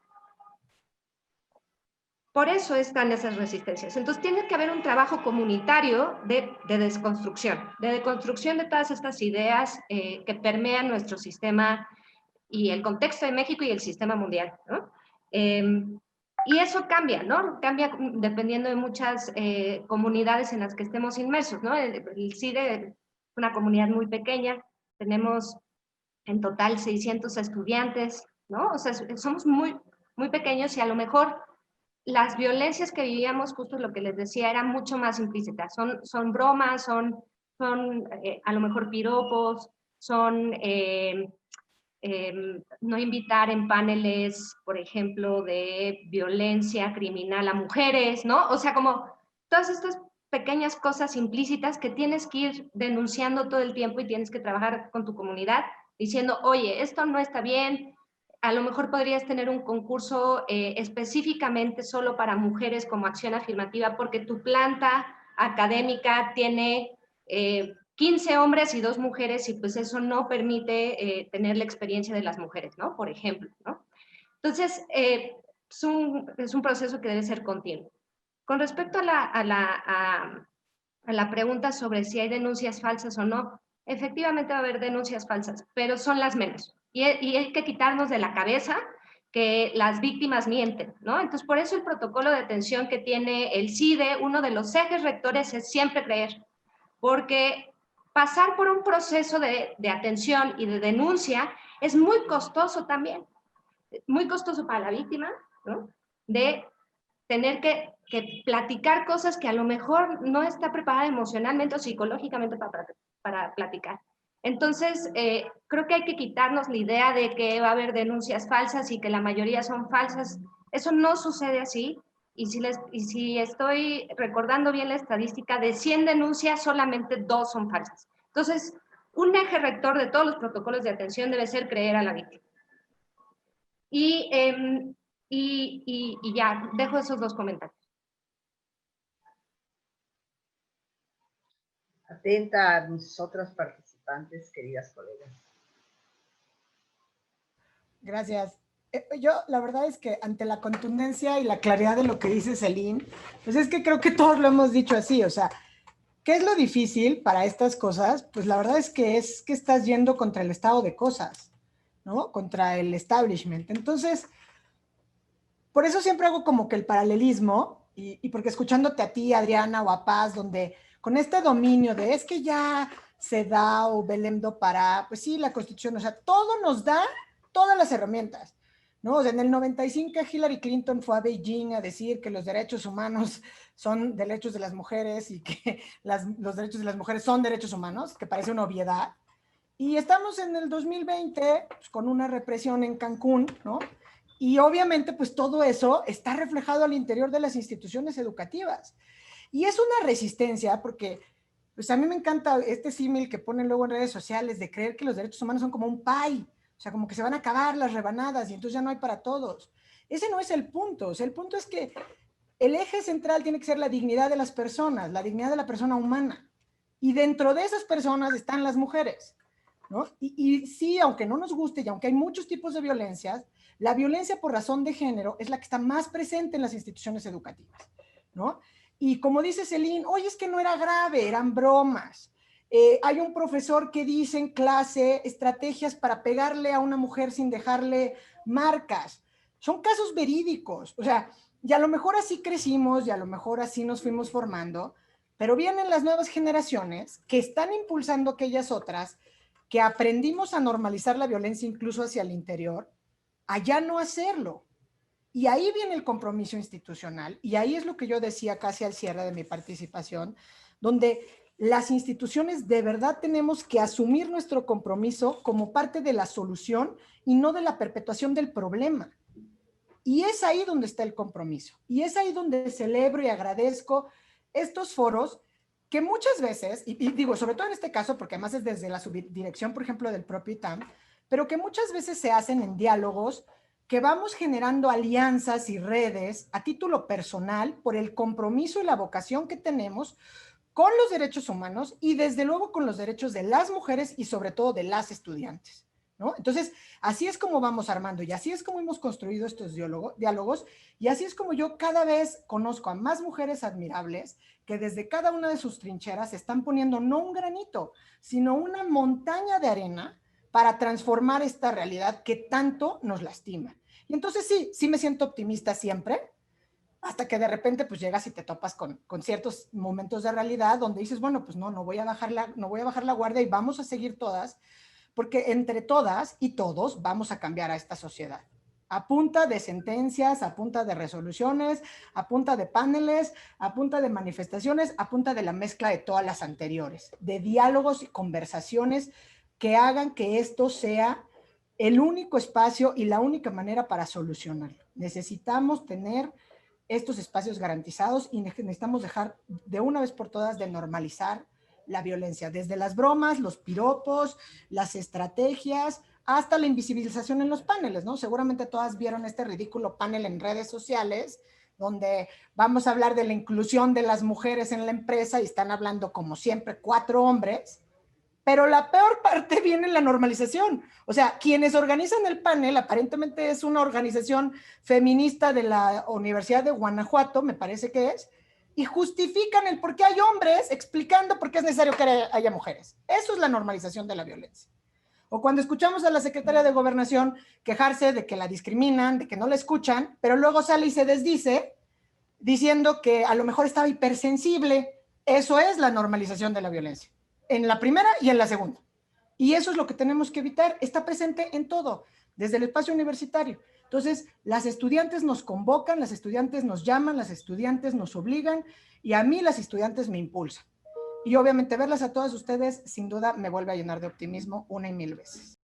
Por eso están esas resistencias. Entonces tiene que haber un trabajo comunitario de deconstrucción de todas estas ideas que permean nuestro sistema y el contexto de México y el sistema mundial, ¿no? Y eso cambia, ¿no? Cambia dependiendo de muchas comunidades en las que estemos inmersos, ¿no? El CIDE es una comunidad muy pequeña, tenemos en total 600 estudiantes, ¿no? O sea, somos muy, muy pequeños y a lo mejor las violencias que vivíamos, justo lo que les decía, eran mucho más implícitas. Son bromas, son a lo mejor piropos, son no invitar en paneles, por ejemplo, de violencia criminal a mujeres, ¿no? O sea, como todas estas pequeñas cosas implícitas que tienes que ir denunciando todo el tiempo y tienes que trabajar con tu comunidad diciendo, oye, esto no está bien, a lo mejor podrías tener un concurso específicamente solo para mujeres como acción afirmativa porque tu planta académica tiene 15 hombres y 2 mujeres y pues eso no permite tener la experiencia de las mujeres, ¿no? Por ejemplo, ¿no? Entonces, es un proceso que debe ser continuo. Con respecto a la pregunta sobre si hay denuncias falsas o no, efectivamente va a haber denuncias falsas, pero son las menos. Y hay que quitarnos de la cabeza que las víctimas mienten, ¿no? Entonces, por eso el protocolo de atención que tiene el CIDE, uno de los ejes rectores es siempre creer, porque pasar por un proceso de atención y de denuncia es muy costoso también, muy costoso para la víctima, ¿no? De tener que platicar cosas que a lo mejor no está preparada emocionalmente o psicológicamente para platicar. Entonces, creo que hay que quitarnos la idea de que va a haber denuncias falsas y que la mayoría son falsas. Eso no sucede así. Y si estoy recordando bien la estadística, de 100 denuncias, solamente 2 son falsas. Entonces, un eje rector de todos los protocolos de atención debe ser creer a la víctima. Y ya, dejo esos 2 comentarios. Atenta a mis otras participantes, queridas colegas. Gracias. Yo, la verdad es que ante la contundencia y la claridad de lo que dice Celine, pues es que creo que todos lo hemos dicho así, o sea, ¿qué es lo difícil para estas cosas? Pues la verdad es que estás yendo contra el estado de cosas, ¿no? Contra el establishment. Entonces, por eso siempre hago como que el paralelismo, y porque escuchándote a ti, Adriana, o a Paz, donde con este dominio de es que ya se da o Belém do Pará, pues sí, la Constitución, o sea, todo nos da todas las herramientas, ¿no? O sea, en el 95 Hillary Clinton fue a Beijing a decir que los derechos humanos son derechos de las mujeres y que los derechos de las mujeres son derechos humanos, que parece una obviedad. Y estamos en el 2020 pues, con una represión en Cancún, ¿no? Y obviamente pues todo eso está reflejado al interior de las instituciones educativas. Y es una resistencia porque pues a mí me encanta este símil que ponen luego en redes sociales de creer que los derechos humanos son como un pie, o sea, como que se van a acabar las rebanadas y entonces ya no hay para todos. Ese no es el punto, o sea, el punto es que el eje central tiene que ser la dignidad de las personas, la dignidad de la persona humana. Y dentro de esas personas están las mujeres, ¿no? Y sí, aunque no nos guste y aunque hay muchos tipos de violencias, la violencia por razón de género es la que está más presente en las instituciones educativas, ¿no? Y como dice Celine, oye, es que no era grave, eran bromas. Hay un profesor que dice en clase estrategias para pegarle a una mujer sin dejarle marcas. Son casos verídicos, o sea, y a lo mejor así crecimos y a lo mejor así nos fuimos formando, pero vienen las nuevas generaciones que están impulsando aquellas otras que aprendimos a normalizar la violencia incluso hacia el interior, a ya no hacerlo. Y ahí viene el compromiso institucional, y ahí es lo que yo decía casi al cierre de mi participación, donde las instituciones de verdad tenemos que asumir nuestro compromiso como parte de la solución y no de la perpetuación del problema. Y es ahí donde está el compromiso, y es ahí donde celebro y agradezco estos foros que muchas veces, y digo, sobre todo en este caso, porque además es desde la subdirección, por ejemplo, del propio ITAM, pero que muchas veces se hacen en diálogos que vamos generando alianzas y redes a título personal por el compromiso y la vocación que tenemos con los derechos humanos y desde luego con los derechos de las mujeres y sobre todo de las estudiantes, ¿no? Entonces, así es como vamos armando y así es como hemos construido estos diálogos y así es como yo cada vez conozco a más mujeres admirables que desde cada una de sus trincheras están poniendo no un granito, sino una montaña de arena para transformar esta realidad que tanto nos lastima. Y entonces sí me siento optimista siempre, hasta que de repente pues llegas y te topas con ciertos momentos de realidad donde dices, bueno, pues no voy a bajar la guardia y vamos a seguir todas, porque entre todas y todos vamos a cambiar a esta sociedad. A punta de sentencias, a punta de resoluciones, a punta de paneles, a punta de manifestaciones, a punta de la mezcla de todas las anteriores, de diálogos y conversaciones que hagan que esto sea el único espacio y la única manera para solucionarlo. Necesitamos tener estos espacios garantizados y necesitamos dejar de una vez por todas de normalizar la violencia, desde las bromas, los piropos, las estrategias, hasta la invisibilización en los paneles, ¿no? Seguramente todas vieron este ridículo panel en redes sociales, donde vamos a hablar de la inclusión de las mujeres en la empresa y están hablando, como siempre, 4 hombres, pero la peor parte viene en la normalización. O sea, quienes organizan el panel aparentemente es una organización feminista de la Universidad de Guanajuato, me parece que es, y justifican el por qué hay hombres explicando por qué es necesario que haya mujeres. Eso es la normalización de la violencia. O cuando escuchamos a la secretaria de Gobernación quejarse de que la discriminan, de que no la escuchan, pero luego sale y se desdice diciendo que a lo mejor estaba hipersensible. Eso es la normalización de la violencia, en la primera y en la segunda. Y eso es lo que tenemos que evitar. Está presente en todo, desde el espacio universitario. Entonces, las estudiantes nos convocan, las estudiantes nos llaman, las estudiantes nos obligan y a mí las estudiantes me impulsan. Y obviamente verlas a todas ustedes, sin duda, me vuelve a llenar de optimismo 1 y 1000 veces.